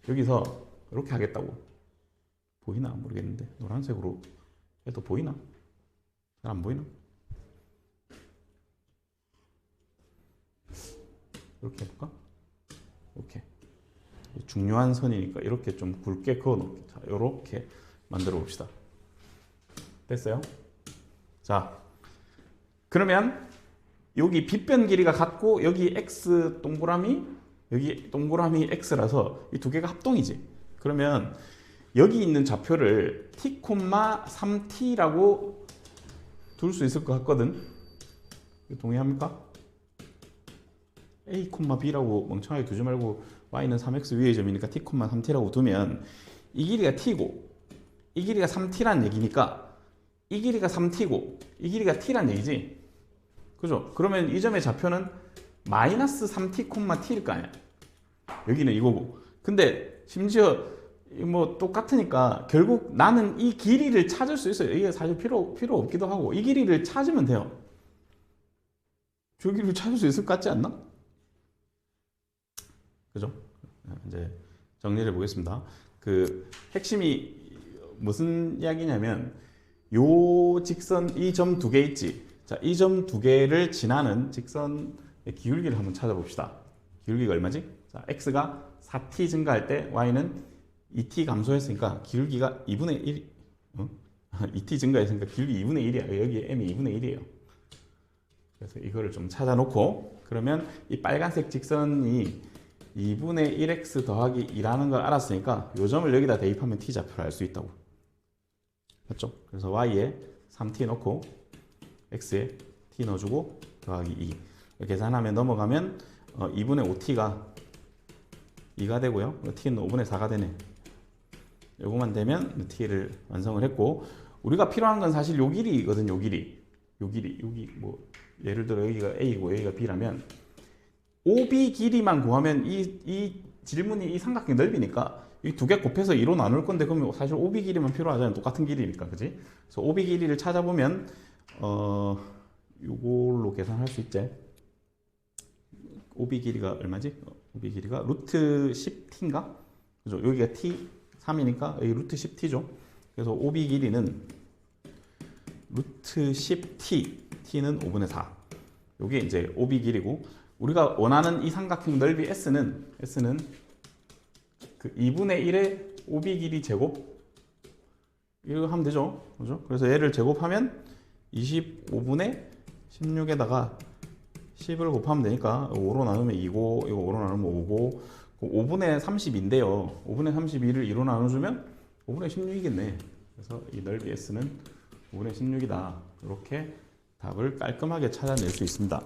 여기서 이렇게 하겠다고. 보이나 모르겠는데 노란색으로 해도 보이나? 잘 안 보이나? 이렇게 해볼까? 이렇게 중요한 선이니까 이렇게 좀 굵게 그어놓게. 자, 이렇게 만들어 봅시다. 됐어요? 자, 그러면 여기 빗변 길이가 같고 여기 x 동그라미 여기 동그라미 x라서 이 두 개가 합동이지. 그러면 여기 있는 좌표를 t, 3t라고 둘 수 있을 것 같거든. 동의합니까? a, b라고 멍청하게 두지 말고 y는 3x 위의 점이니까 t, 3t라고 두면 이 길이가 t고 이 길이가 3t란 얘기니까 이 길이가 3t고 이 길이가 t란 얘기지. 그죠? 그러면 이 점의 좌표는 마이너스 3t, t일 거 아니야. 여기는 이거고. 근데 심지어 뭐 똑같으니까 결국 나는 이 길이를 찾을 수 있어요. 이게 사실 필요 없기도 하고 이 길이를 찾으면 돼요. 저 길이를 찾을 수 있을 것 같지 않나? 그죠? 이제 정리를 해보겠습니다. 그 핵심이 무슨 이야기냐면 요 직선 이 점 두 개 있지. 자, 이 점 두 개를 지나는 직선의 기울기를 한번 찾아봅시다. 기울기가 얼마지? 자, x가 4t 증가할 때 y는 2t 감소했으니까 기울기가 2분의 1, 2t 증가했으니까 기울기 2분의 1이야. 여기 m이 2분의 1이에요. 그래서 이거를 좀 찾아놓고 그러면 이 빨간색 직선이 2분의 1x 더하기 2라는 걸 알았으니까 이 점을 여기다 대입하면 t 좌표를 알 수 있다고. 맞죠? 그래서 y에 3t 넣고 x에 t 넣어주고 더하기 2 이렇게 계산하면 넘어가면 2분의 5t가 2가 되고요. t는 5분의 4가 되네. 요거만 되면 t를 완성을 했고 우리가 필요한 건 사실 요 길이거든. 요 길이 여기 뭐 예를 들어 여기가 a고 여기가 b라면 OB 길이만 구하면 이 질문이 이 삼각형 넓이니까 이 두 개 곱해서 2로 나눌 건데 그러면 사실 OB 길이만 필요하잖아요. 똑같은 길이니까. 그지? 그래서 OB 길이를 찾아보면 이걸로 계산할 수 있지. OB 길이가 얼마지? OB 길이가 루트 10t인가? 그죠? 여기가 t 3이니까 여기 루트 10t죠. 그래서 OB 길이는 루트 10t, t는 5분의 4. 이게 이제 OB 길이고 우리가 원하는 이 삼각형 넓이 S는 그 2분의 1의 OB 길이 제곱 이거 하면 되죠. 그죠? 그래서 얘를 제곱하면 25분의 16에다가 10을 곱하면 되니까 5로 나누면 2고 이거 5로 나누면 5고 5분의 30인데요. 5분의 32를 2로 나눠주면 5분의 16이겠네. 그래서 이 넓이 S는 5분의 16이다. 이렇게 답을 깔끔하게 찾아낼 수 있습니다.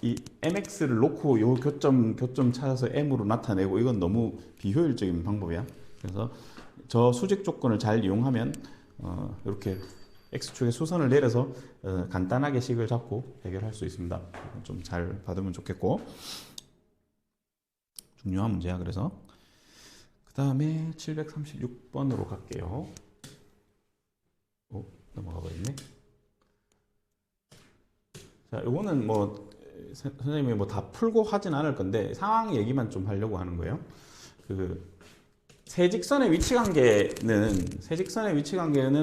이 mx를 놓고 요 교점 찾아서 m으로 나타내고 이건 너무 비효율적인 방법이야. 그래서 저 수직 조건을 잘 이용하면 이렇게 x축에 수선을 내려서 간단하게 식을 잡고 해결할 수 있습니다. 좀 잘 받으면 좋겠고 중요한 문제야. 그래서 그 다음에 736번으로 갈게요. 넘어가 버렸네. 자, 이거는 뭐 선생님이 뭐 다 풀고 하진 않을 건데 상황 얘기만 좀 하려고 하는 거예요. 그 세직선의 위치 관계는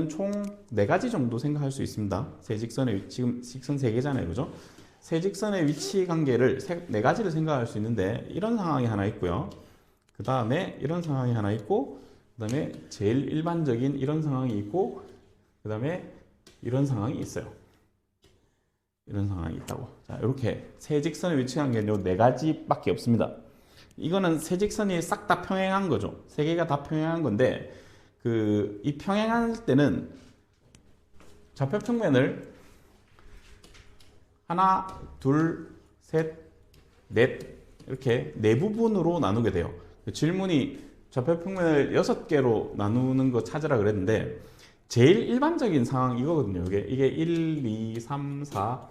총 4가지 정도 생각할 수 있습니다. 세직선의 지금 직선 3개잖아요. 그죠? 세직선의 위치 관계를 4가지를 생각할 수 있는데 이런 상황이 하나 있고요. 그 다음에 이런 상황이 하나 있고 그 다음에 제일 일반적인 이런 상황이 있고 그 다음에 이런 상황이 있어요. 이런 상황이 있다고. 자, 이렇게 세직선의 위치 관계는 요 4가지밖에 없습니다. 이거는 세직선이 싹 다 평행한 거죠. 3개가 다 평행한 건데 이 평행할 때는 좌표 평면을 하나, 둘, 셋, 넷 이렇게 4부분으로 나누게 돼요. 질문이 좌표 평면을 6개로 나누는 거 찾으라 그랬는데 제일 일반적인 상황 이거거든요. 이게 1, 2, 3, 4,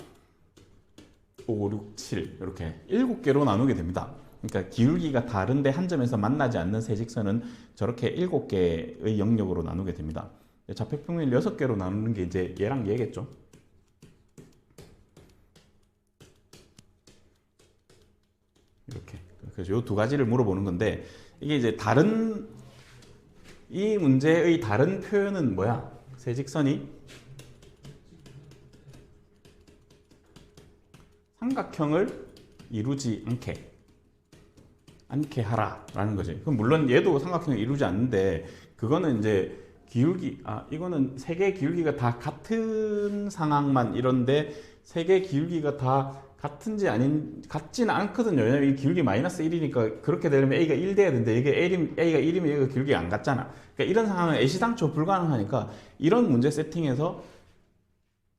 5, 6, 7 이렇게 7개로 나누게 됩니다. 그러니까 기울기가 다른데 한 점에서 만나지 않는 세직선은 저렇게 7개의 영역으로 나누게 됩니다. 좌표 평면을 6개로 나누는 게 이제 얘랑 얘겠죠. 이렇게. 그래서 이 2가지를 물어보는 건데 이게 이제 이 문제의 다른 표현은 뭐야? 세직선이 삼각형을 이루지 않게 하라라는 거지. 그럼 물론 얘도 삼각형을 이루지 않는데 그거는 이제 이거는 3개의 기울기가 다 같은 상황만 이런데 3개의 기울기가 다 같지는 않거든요. 왜냐면 이 기울기 마이너스 1이니까 그렇게 되려면 A가 1 돼야 되는데 이게 A가 1이면 얘가 기울기가 안 같잖아. 그러니까 이런 상황은 애시당초 불가능하니까 이런 문제 세팅에서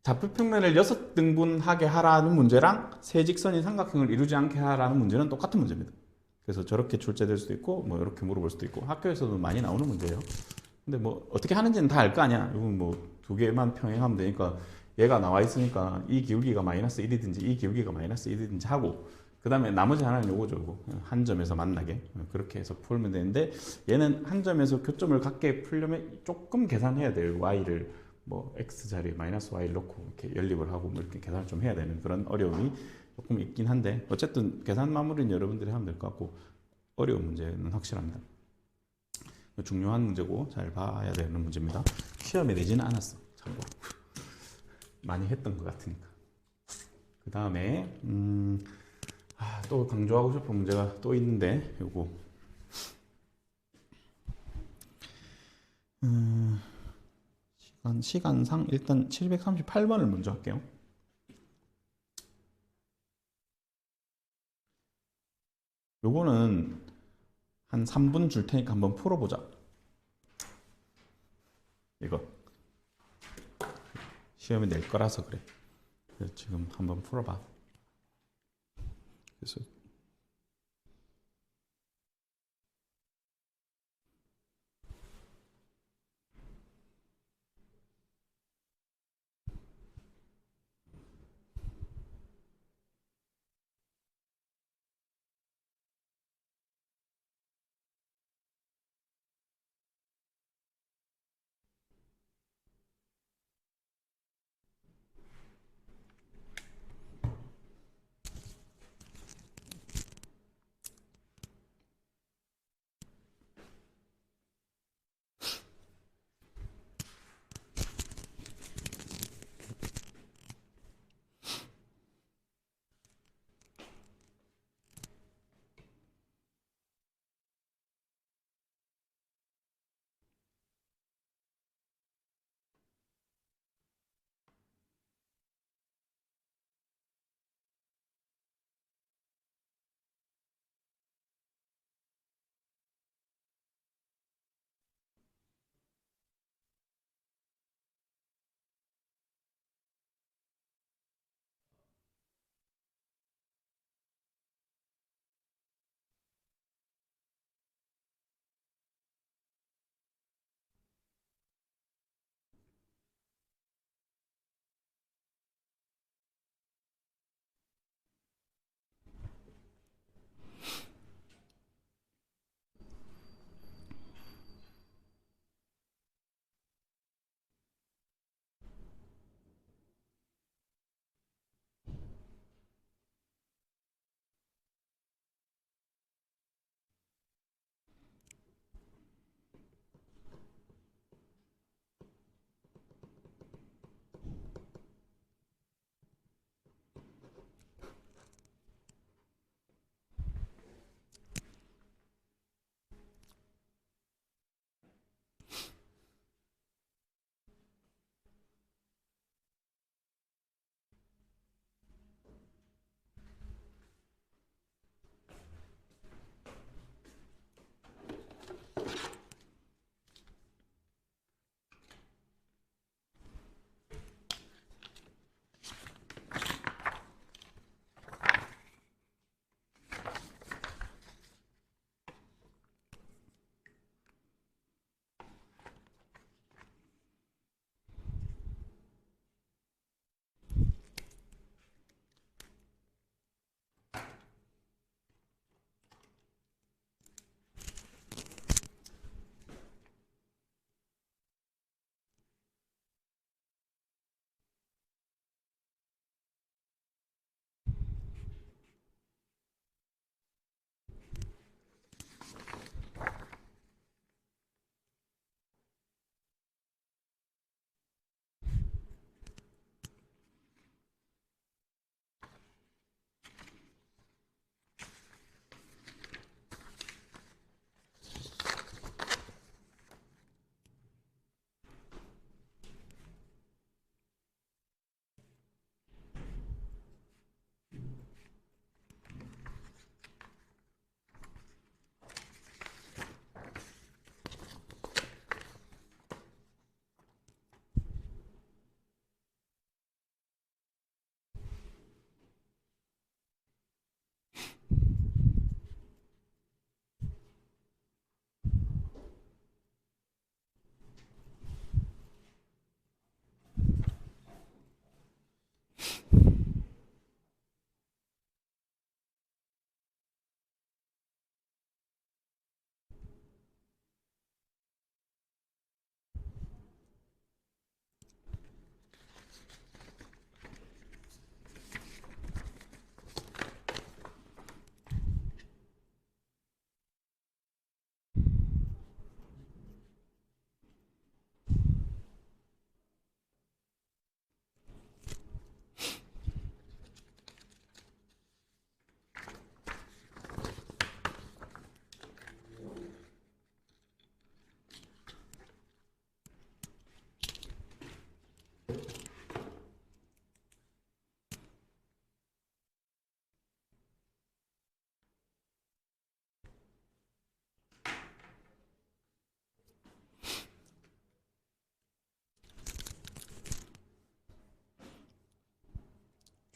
좌표평면을 6등분하게 하라는 문제랑 세 직선이 삼각형을 이루지 않게 하라는 문제는 똑같은 문제입니다. 그래서 저렇게 출제될 수도 있고 뭐 이렇게 물어볼 수도 있고 학교에서도 많이 나오는 문제예요. 근데 뭐 어떻게 하는지는 다 알 거 아니야. 이건 뭐 두 개만 평행하면 되니까 얘가 나와 있으니까 이 기울기가 마이너스 1이든지 이 기울기가 마이너스 1이든지 하고 그 다음에 나머지 하나는 요거죠. 요거. 한 점에서 만나게 그렇게 해서 풀면 되는데 얘는 한 점에서 교점을 갖게 풀려면 조금 계산해야 돼요. y를 뭐 x 자리에 마이너스 y를 넣고 이렇게 연립을 하고 뭐 이렇게 계산을 좀 해야 되는 그런 어려움이 조금 있긴 한데 어쨌든 계산 마무리는 여러분들이 하면 될 것 같고 어려운 문제는 확실합니다. 중요한 문제고 잘 봐야 되는 문제입니다. 시험에 내지는 않았어. 참고 많이 했던 것 같으니까. 그 다음에 또 강조하고 싶은 문제가 또 있는데 요거 시간상 일단 738번을 먼저 할게요. 요거는 한 3분 줄 테니까 한번 풀어보자. 이거 시험에 낼 거라서 그래. 그래서 지금 한번 풀어봐. 그래서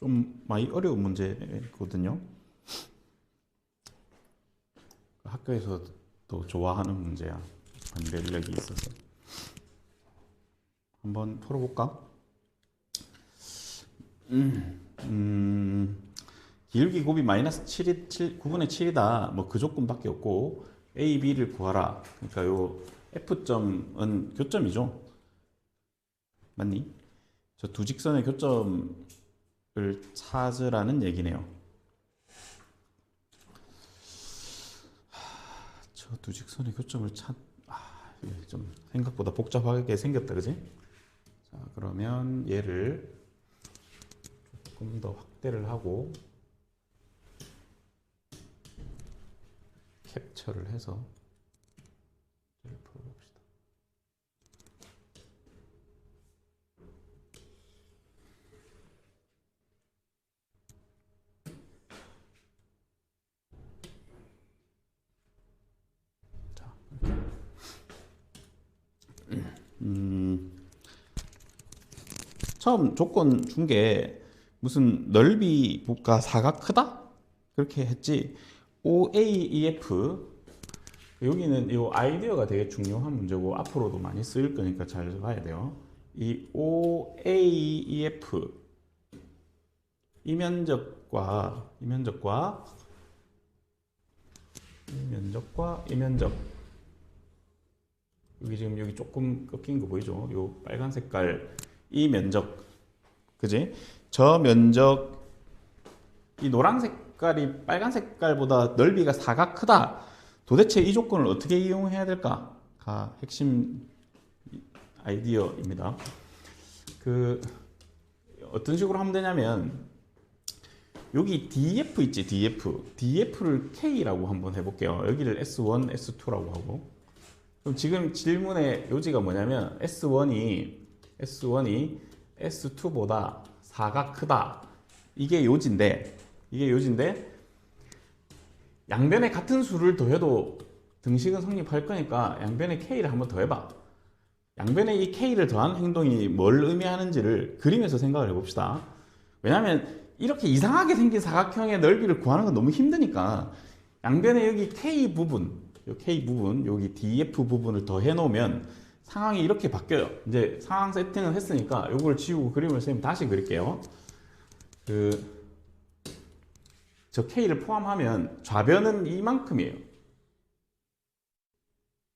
좀 많이 어려운 문제거든요. 학교에서도 좋아하는 문제야. 반별력이 있어서. 한번 풀어볼까? 기울기 곱이 마이너스 9분의 7이다. 뭐 그 조건밖에 없고 A, B를 구하라. 그러니까 요 F점은 교점이죠. 맞니? 저 두 직선의 교점을 찾으라는 얘기네요. 저 두 직선의 교점을 이게 좀 생각보다 복잡하게 생겼다, 그지? 자, 그러면 얘를 조금 더 확대를 하고 캡처를 해서 풀어봅시다. 자, 처음 조건 준 게 무슨 넓이가 4가 크다? 그렇게 했지. OAEF 여기는 이 아이디어가 되게 중요한 문제고 앞으로도 많이 쓰일 거니까 잘 봐야 돼요. 이 OAEF 이 면적과 이 면적 여기 지금 여기 조금 꺾인 거 보이죠? 요 빨간 색깔 이 면적 그지? 저 면적 이 노란 색깔이 빨간 색깔보다 넓이가 4가 크다. 도대체 이 조건을 어떻게 이용해야 될까가 핵심 아이디어입니다. 그 어떤 식으로 하면 되냐면 여기 DF 있지, DF를 K라고 한번 해볼게요. 여기를 S1, S2라고 하고 그럼 지금 질문의 요지가 뭐냐면 S1이 S2보다 4가 크다. 이게 요지인데 양변에 같은 수를 더해도 등식은 성립할 거니까 양변에 K를 한번 더해봐. 양변에 이 K를 더하는 행동이 뭘 의미하는지를 그림에서 생각을 해봅시다. 왜냐하면 이렇게 이상하게 생긴 사각형의 넓이를 구하는 건 너무 힘드니까 양변에 여기 K 부분, 여기 DF 부분을 더해 놓으면 상황이 이렇게 바뀌어요. 이제 상황 세팅을 했으니까 이걸 지우고 그림을 선생님 다시 그릴게요. 저 K를 포함하면 좌변은 이만큼이에요.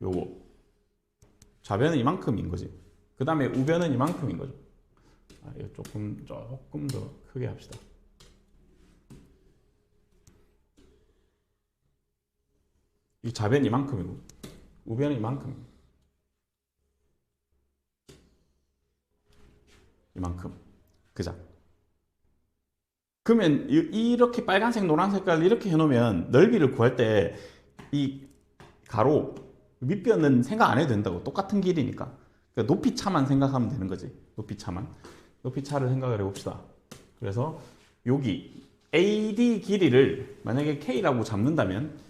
요거 좌변은 이만큼인 거지. 그 다음에 우변은 이만큼인 거죠. 이거 조금 더 크게 합시다. 이 좌변 이만큼이고 우변은 이만큼. 이만큼. 그죠? 그러면 이렇게 빨간색, 노란색깔 이렇게 해놓으면 넓이를 구할 때 이 가로 밑변은 생각 안 해도 된다고. 똑같은 길이니까. 그러니까 높이 차만 생각하면 되는 거지. 높이 차를 생각을 해봅시다. 그래서 여기 AD 길이를 만약에 K라고 잡는다면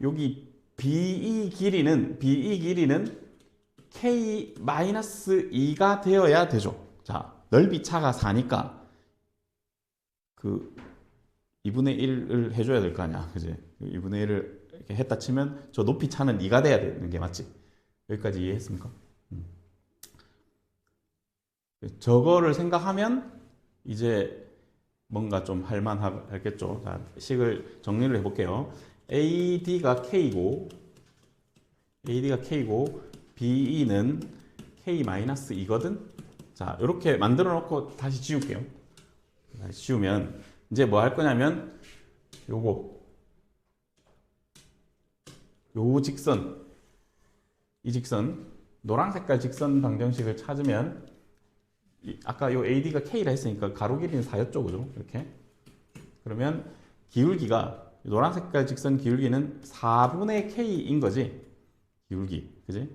여기 BE 길이는 K-2가 되어야 되죠. 자, 넓이 차가 4니까 그 2분의 1을 해줘야 될 거 아니야. 그지? 2분의 1을 이렇게 했다 치면 저 높이 차는 2가 돼야 되는 게 맞지? 여기까지 이해했습니까? 저거를 생각하면 이제 뭔가 좀 할만하겠죠. 자, 식을 정리를 해볼게요. AD가 K고 BE는 K-2거든? 자, 이렇게 만들어 놓고 다시 지울게요. 다시 지우면 이제 뭐 할 거냐면 이 직선 노란 색깔 직선 방정식을 찾으면 아까 요 AD가 K라 했으니까 가로 길이는 4였죠, 그죠? 이렇게 그러면 기울기가 노란 색깔 직선 기울기는 4분의 K인 거지. 기울기, 그지?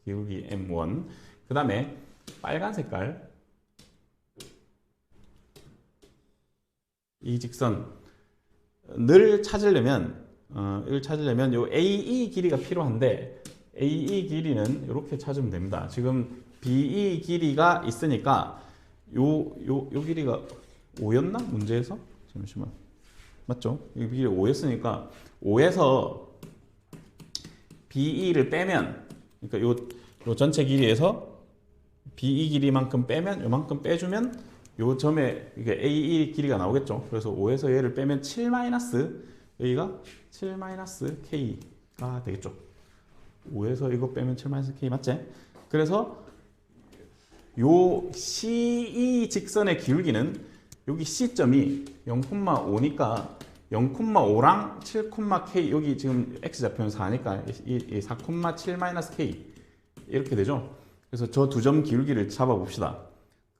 기울기 M1. 그 다음에 빨간 색깔 이 직선을 찾으려면 요 AE 길이가 필요한데 AE 길이는 이렇게 찾으면 됩니다. 지금 BE 길이가 있으니까 요 길이가 5였나? 문제에서? 잠시만. 맞죠? 이 길이 5였으니까 5에서 BE를 빼면, 그러니까 요 전체 길이에서 BE 길이만큼 빼면, 요만큼 빼주면 요 점에 이게 AE 길이가 나오겠죠. 그래서 5에서 얘를 빼면 7 마이너스, 여기가 7 마이너스 K가 되겠죠. 5에서 이거 빼면 7 마이너스 K 맞지? 그래서 요 CE 직선의 기울기는 여기 C점이 0,5니까 0,5랑 7,K, 여기 지금 X좌표는 4니까 이 4,7-K 이렇게 되죠. 그래서 저 두 점 기울기를 잡아봅시다.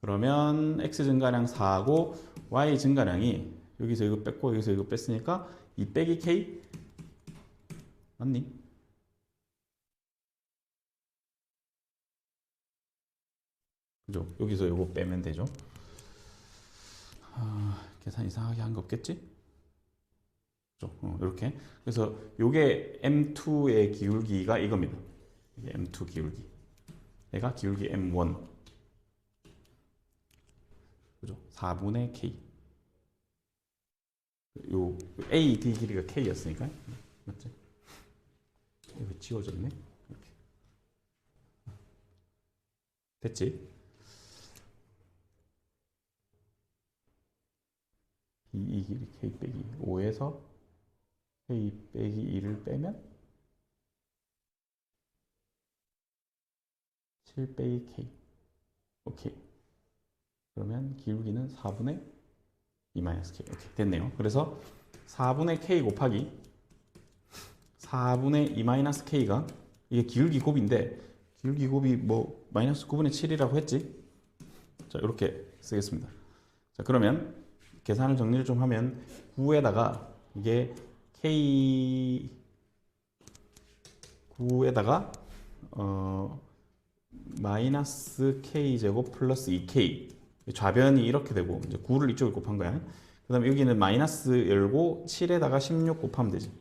그러면 X 증가량 4하고 Y 증가량이 여기서 이거 뺐고 여기서 이거 뺐으니까 2 빼기 K 맞니? 그죠? 여기서 이거 빼면 되죠. 계산 이상하게 한 거 없겠지? 이렇게. 그래서 요게 M2의 기울기가 이겁니다. 이게 M2 기울기. 얘가 기울기 M1. 그죠? 4분의 K. 요 AD 길이가 K였으니까. 맞지? 이거 지워졌네. 이렇게. 됐지? 이 길이 K 빼기 5에서 K 빼기 2를 빼면 7 빼기 K. 오케이. 그러면 기울기는 4분의 2 마이너스 K. 오케이. 됐네요. 그래서 4분의 K 곱하기 4분의 2 마이너스 K가 이게 기울기 곱인데 기울기 곱이 뭐 마이너스 9분의 7이라고 했지? 자, 이렇게 쓰겠습니다. 자, 그러면 계산을 정리를 좀 하면 9에다가 이게 K 9에다가 마이너스 K제곱 플러스 2K 좌변이 이렇게 되고 이제 9를 이쪽에 곱한 거야. 그 다음에 여기는 마이너스 열고 7에다가 16 곱하면 되지.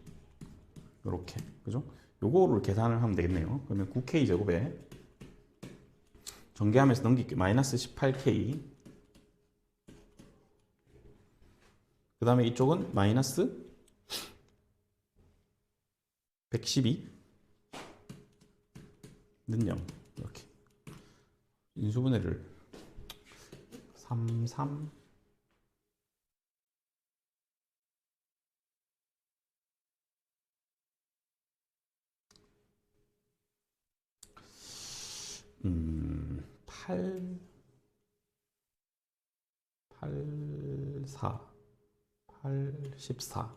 이렇게 그죠? 요거를 계산을 하면 되겠네요. 그러면 9K제곱에 전개하면서 넘길게요. 마이너스 18K. 그 다음에 이쪽은 마이너스 112는 0. 이렇게 인수분해를 3, 3 8 4 8 14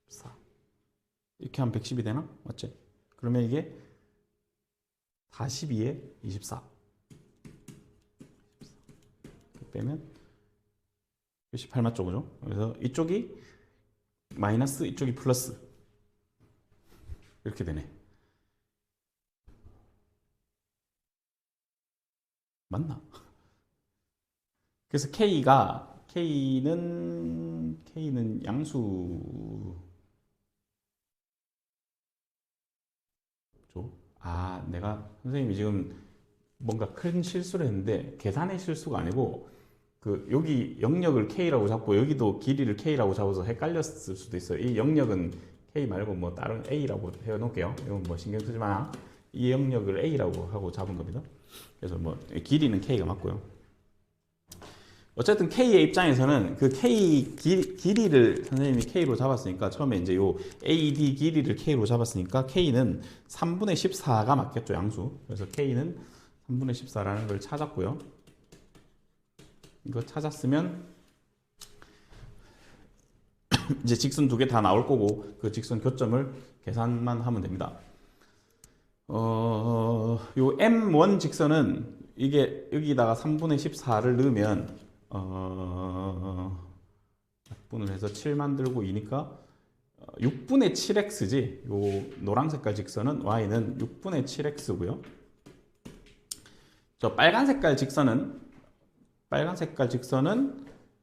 14 이렇게 하면 110이 되나? 맞지? 그러면 이게 42에 24 빼면 18 맞죠? 그죠? 그래서 이쪽이 마이너스 이쪽이 플러스 이렇게 되네. 맞나? 그래서 K는 양수죠. 내가 선생님이 지금 뭔가 큰 실수를 했는데 계산의 실수가 아니고 그 여기 영역을 K라고 잡고 여기도 길이를 K라고 잡아서 헷갈렸을 수도 있어요. 이 영역은 K 말고 뭐 다른 A라고 해놓을게요. 이건 뭐 신경 쓰지 마. 이 영역을 A라고 하고 잡은 겁니다. 그래서 뭐 길이는 K가 맞고요. 어쨌든 K의 입장에서는 그 K 길이를 선생님이 K로 잡았으니까 처음에 이제 요 AD 길이를 K로 잡았으니까 K는 3분의 14가 맞겠죠, 양수. 그래서 K는 3분의 14라는 걸 찾았고요. 이거 찾았으면 이제 직선 두 개 다 나올 거고 그 직선 교점을 계산만 하면 됩니다. 요 M1 직선은 이게 여기다가 3분의 14를 넣으면 약분을 해서 7 만들고 2니까 6분의 7x지. 요 노란 색깔 직선은 y는 6분의 7x고요. 저 빨간 색깔 직선은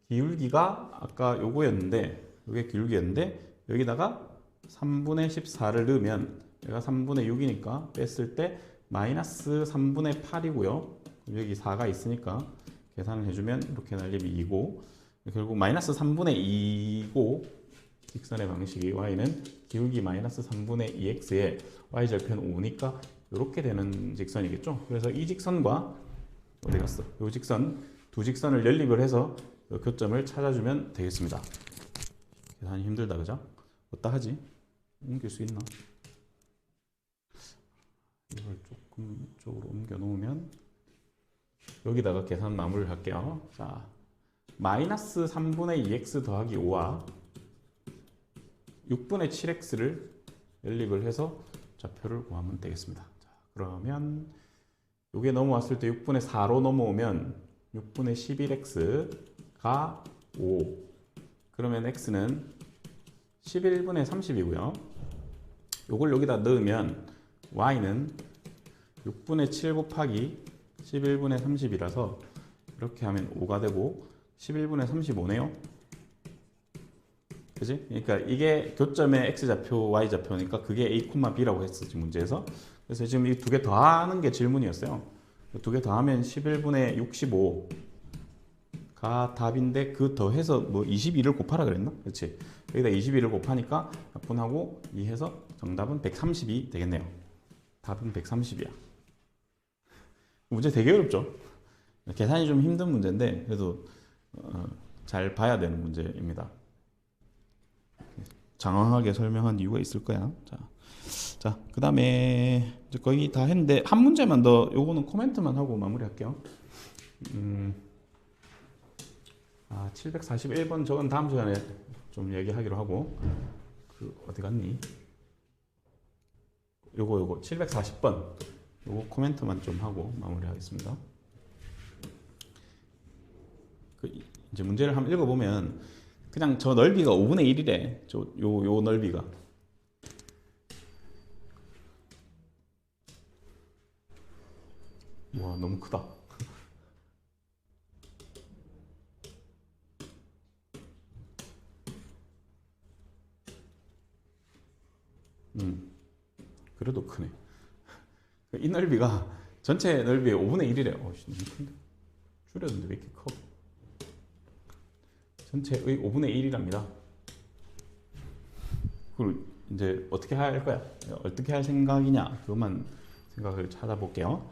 기울기가 아까 요거였는데 요게 기울기였는데 여기다가 3분의 14를 넣으면 얘가 3분의 6이니까 뺐을 때 마이너스 3분의 8이고요. 여기 4가 있으니까 계산을 해주면 이렇게 날림이 2고, 결국 마이너스 3분의 2고, 직선의 방식이 y는 기울기 마이너스 3분의 2x에 y절편 5니까 이렇게 되는 직선이겠죠. 그래서 이 직선과 어디 갔어? 이 직선, 두 직선을 연립을 해서 교점을 찾아주면 되겠습니다. 계산이 힘들다, 그죠? 어디다 하지? 옮길 수 있나? 이걸 조금 이쪽으로 옮겨 놓으면 여기다가 계산 마무리를 할게요. 자, 마이너스 3분의 2x 더하기 5와 6분의 7x를 연립을 해서 좌표를 구하면 되겠습니다. 자, 그러면 요게 넘어왔을 때 6분의 4로 넘어오면 6분의 11x가 5. 그러면 x는 11분의 30이고요. 요걸 여기다 넣으면 y는 6분의 7 곱하기 11분의 30이라서 이렇게 하면 5가 되고 11분의 35네요. 그지? 그러니까 이게 교점의 x좌표, y좌표니까 그게 a, b라고 했었지, 문제에서. 그래서 지금 이 두 개 더하는 게 질문이었어요. 두 개 더하면 11분의 65가 답인데 그 더해서 뭐 22를 곱하라 그랬나? 그렇지? 여기다 22를 곱하니까 분하고 2해서 정답은 130이 되겠네요. 답은 130이야. 문제 되게 어렵죠? 계산이 좀 힘든 문제인데 그래도 잘 봐야 되는 문제입니다. 장황하게 설명한 이유가 있을 거야. 자, 그 다음에 이제 거의 다 했는데 한 문제만 더, 요거는 코멘트만 하고 마무리할게요. 741번 저건 다음 시간에 좀 얘기하기로 하고, 어디 갔니? 요거 740번 요거 코멘트만 좀 하고 마무리하겠습니다. 이제 문제를 한번 읽어보면 그냥 저 넓이가 5분의 1이래. 요 넓이가. 와, 너무 크다. 그래도 크네. 이 넓이가 전체 넓이의 5분의 1이래. 너무 큰데. 줄였는데 왜 이렇게 커? 전체의 5분의 1이랍니다. 그리고 이제 어떻게 할 거야? 어떻게 할 생각이냐? 그것만 생각을 찾아볼게요.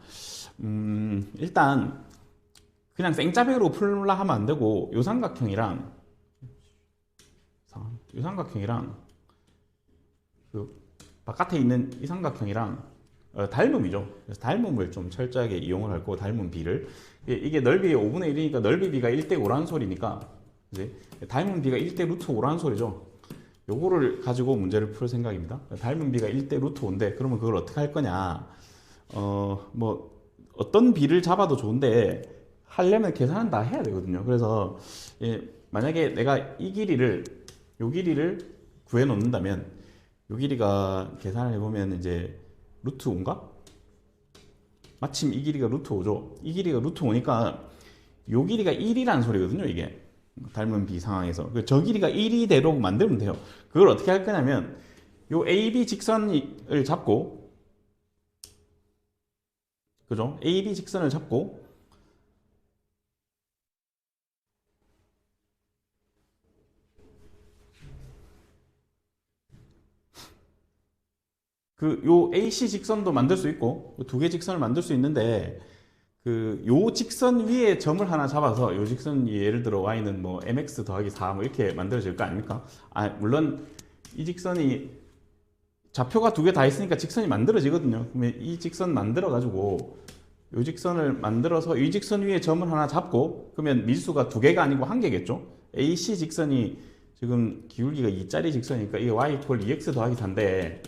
일단 그냥 생짜배로 풀라 하면 안 되고 요 삼각형이랑 그 바깥에 있는 이 삼각형이랑 닮음이죠. 그래서 닮음을 좀 철저하게 이용을 할 거고, 닮음 비를. 이게 넓이의 5분의 1이니까 넓이 비가 1대 5라는 소리니까, 이제 닮음 비가 1대 루트 5라는 소리죠. 요거를 가지고 문제를 풀 생각입니다. 닮음 비가 1대 루트 5인데 그러면 그걸 어떻게 할 거냐? 뭐 어떤 비를 잡아도 좋은데 하려면 계산은 다 해야 되거든요. 그래서 만약에 내가 이 길이를, 요 길이를 구해 놓는다면 요 길이가 계산을 해보면 이제 루트 5인가? 마침 이 길이가 루트 5죠. 이 길이가 루트 5니까 요 길이가 1이라는 소리거든요, 이게. 닮은 비 상황에서. 저 길이가 1이대로 만들면 돼요. 그걸 어떻게 할 거냐면 요 AB 직선을 잡고, 그죠? AB 직선을 잡고 요 AC 직선도 만들 수 있고 두 개 직선을 만들 수 있는데 요 직선 위에 점을 하나 잡아서 요 직선 위에 예를 들어 y는 뭐 mx 더하기 4 뭐 이렇게 만들어질 거 아닙니까? 물론 이 직선이 좌표가 두 개 다 있으니까 직선이 만들어지거든요. 그러면 이 직선 만들어 가지고 요 직선을 만들어서 이 직선 위에 점을 하나 잡고, 그러면 밀수가 두 개가 아니고 한 개겠죠. AC 직선이 지금 기울기가 2짜리 직선이니까 이게 y 이퀄 2x 더하기 4인데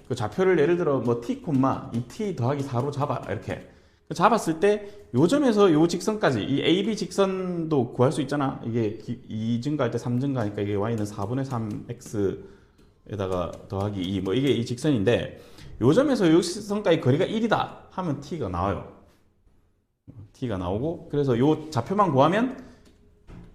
그 좌표를 예를 들어 뭐 t, 2t 더하기 4로 잡아. 이렇게 잡았을 때 요 점에서 요 직선까지, 이 AB 직선도 구할 수 있잖아. 이게 2 증가할 때 3 증가하니까 이게 y는 4분의 3x에다가 더하기 2, 뭐 이게 이 직선인데 요 점에서 요 직선까지 거리가 1이다 하면 t가 나와요. t가 나오고, 그래서 요 좌표만 구하면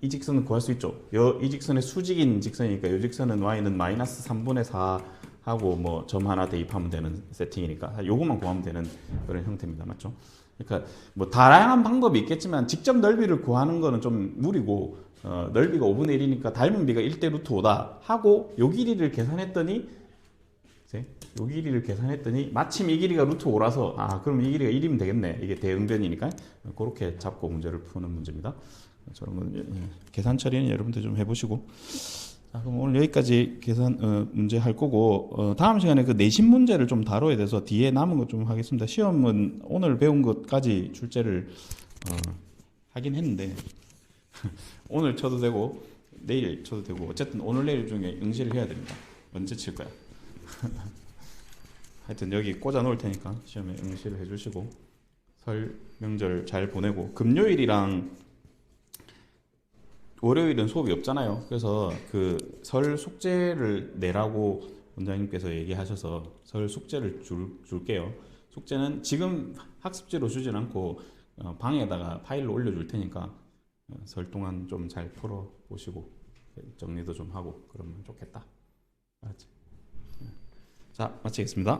이 직선은 구할 수 있죠. 이 직선의 수직인 직선이니까 이 직선은 y는 마이너스 3분의 4 하고 뭐 점 하나 대입하면 되는 세팅이니까 요것만 구하면 되는 그런 형태입니다. 맞죠? 그러니까 뭐 다양한 방법이 있겠지만 직접 넓이를 구하는 거는 좀 무리고 넓이가 5분의 1이니까 닮은 비가 1대 루트 5다 하고 요 길이를 계산했더니 마침 이 길이가 루트 5라서 그럼 이 길이가 1이면 되겠네. 이게 대응변이니까 그렇게 잡고 문제를 푸는 문제입니다. 저런 건 계산 처리는 여러분들 좀 해보시고. 자, 그럼 오늘 여기까지 계산 문제 할 거고 다음 시간에 그 내신 문제를 좀 다뤄야 돼서 뒤에 남은 것 좀 하겠습니다. 시험은 오늘 배운 것까지 출제를 하긴 했는데 오늘 쳐도 되고 내일 쳐도 되고 어쨌든 오늘 내일 중에 응시를 해야 됩니다. 언제 칠 거야? 하여튼 여기 꽂아 놓을 테니까 시험에 응시를 해주시고 설 명절 잘 보내고 금요일이랑 월요일은 수업이 없잖아요. 그래서 그 설 숙제를 내라고 원장님께서 얘기하셔서 설 숙제를 줄게요. 숙제는 지금 학습지로 주진 않고 방에다가 파일로 올려줄 테니까 설 동안 좀 잘 풀어 보시고 정리도 좀 하고 그러면 좋겠다. 알았지? 자, 마치겠습니다.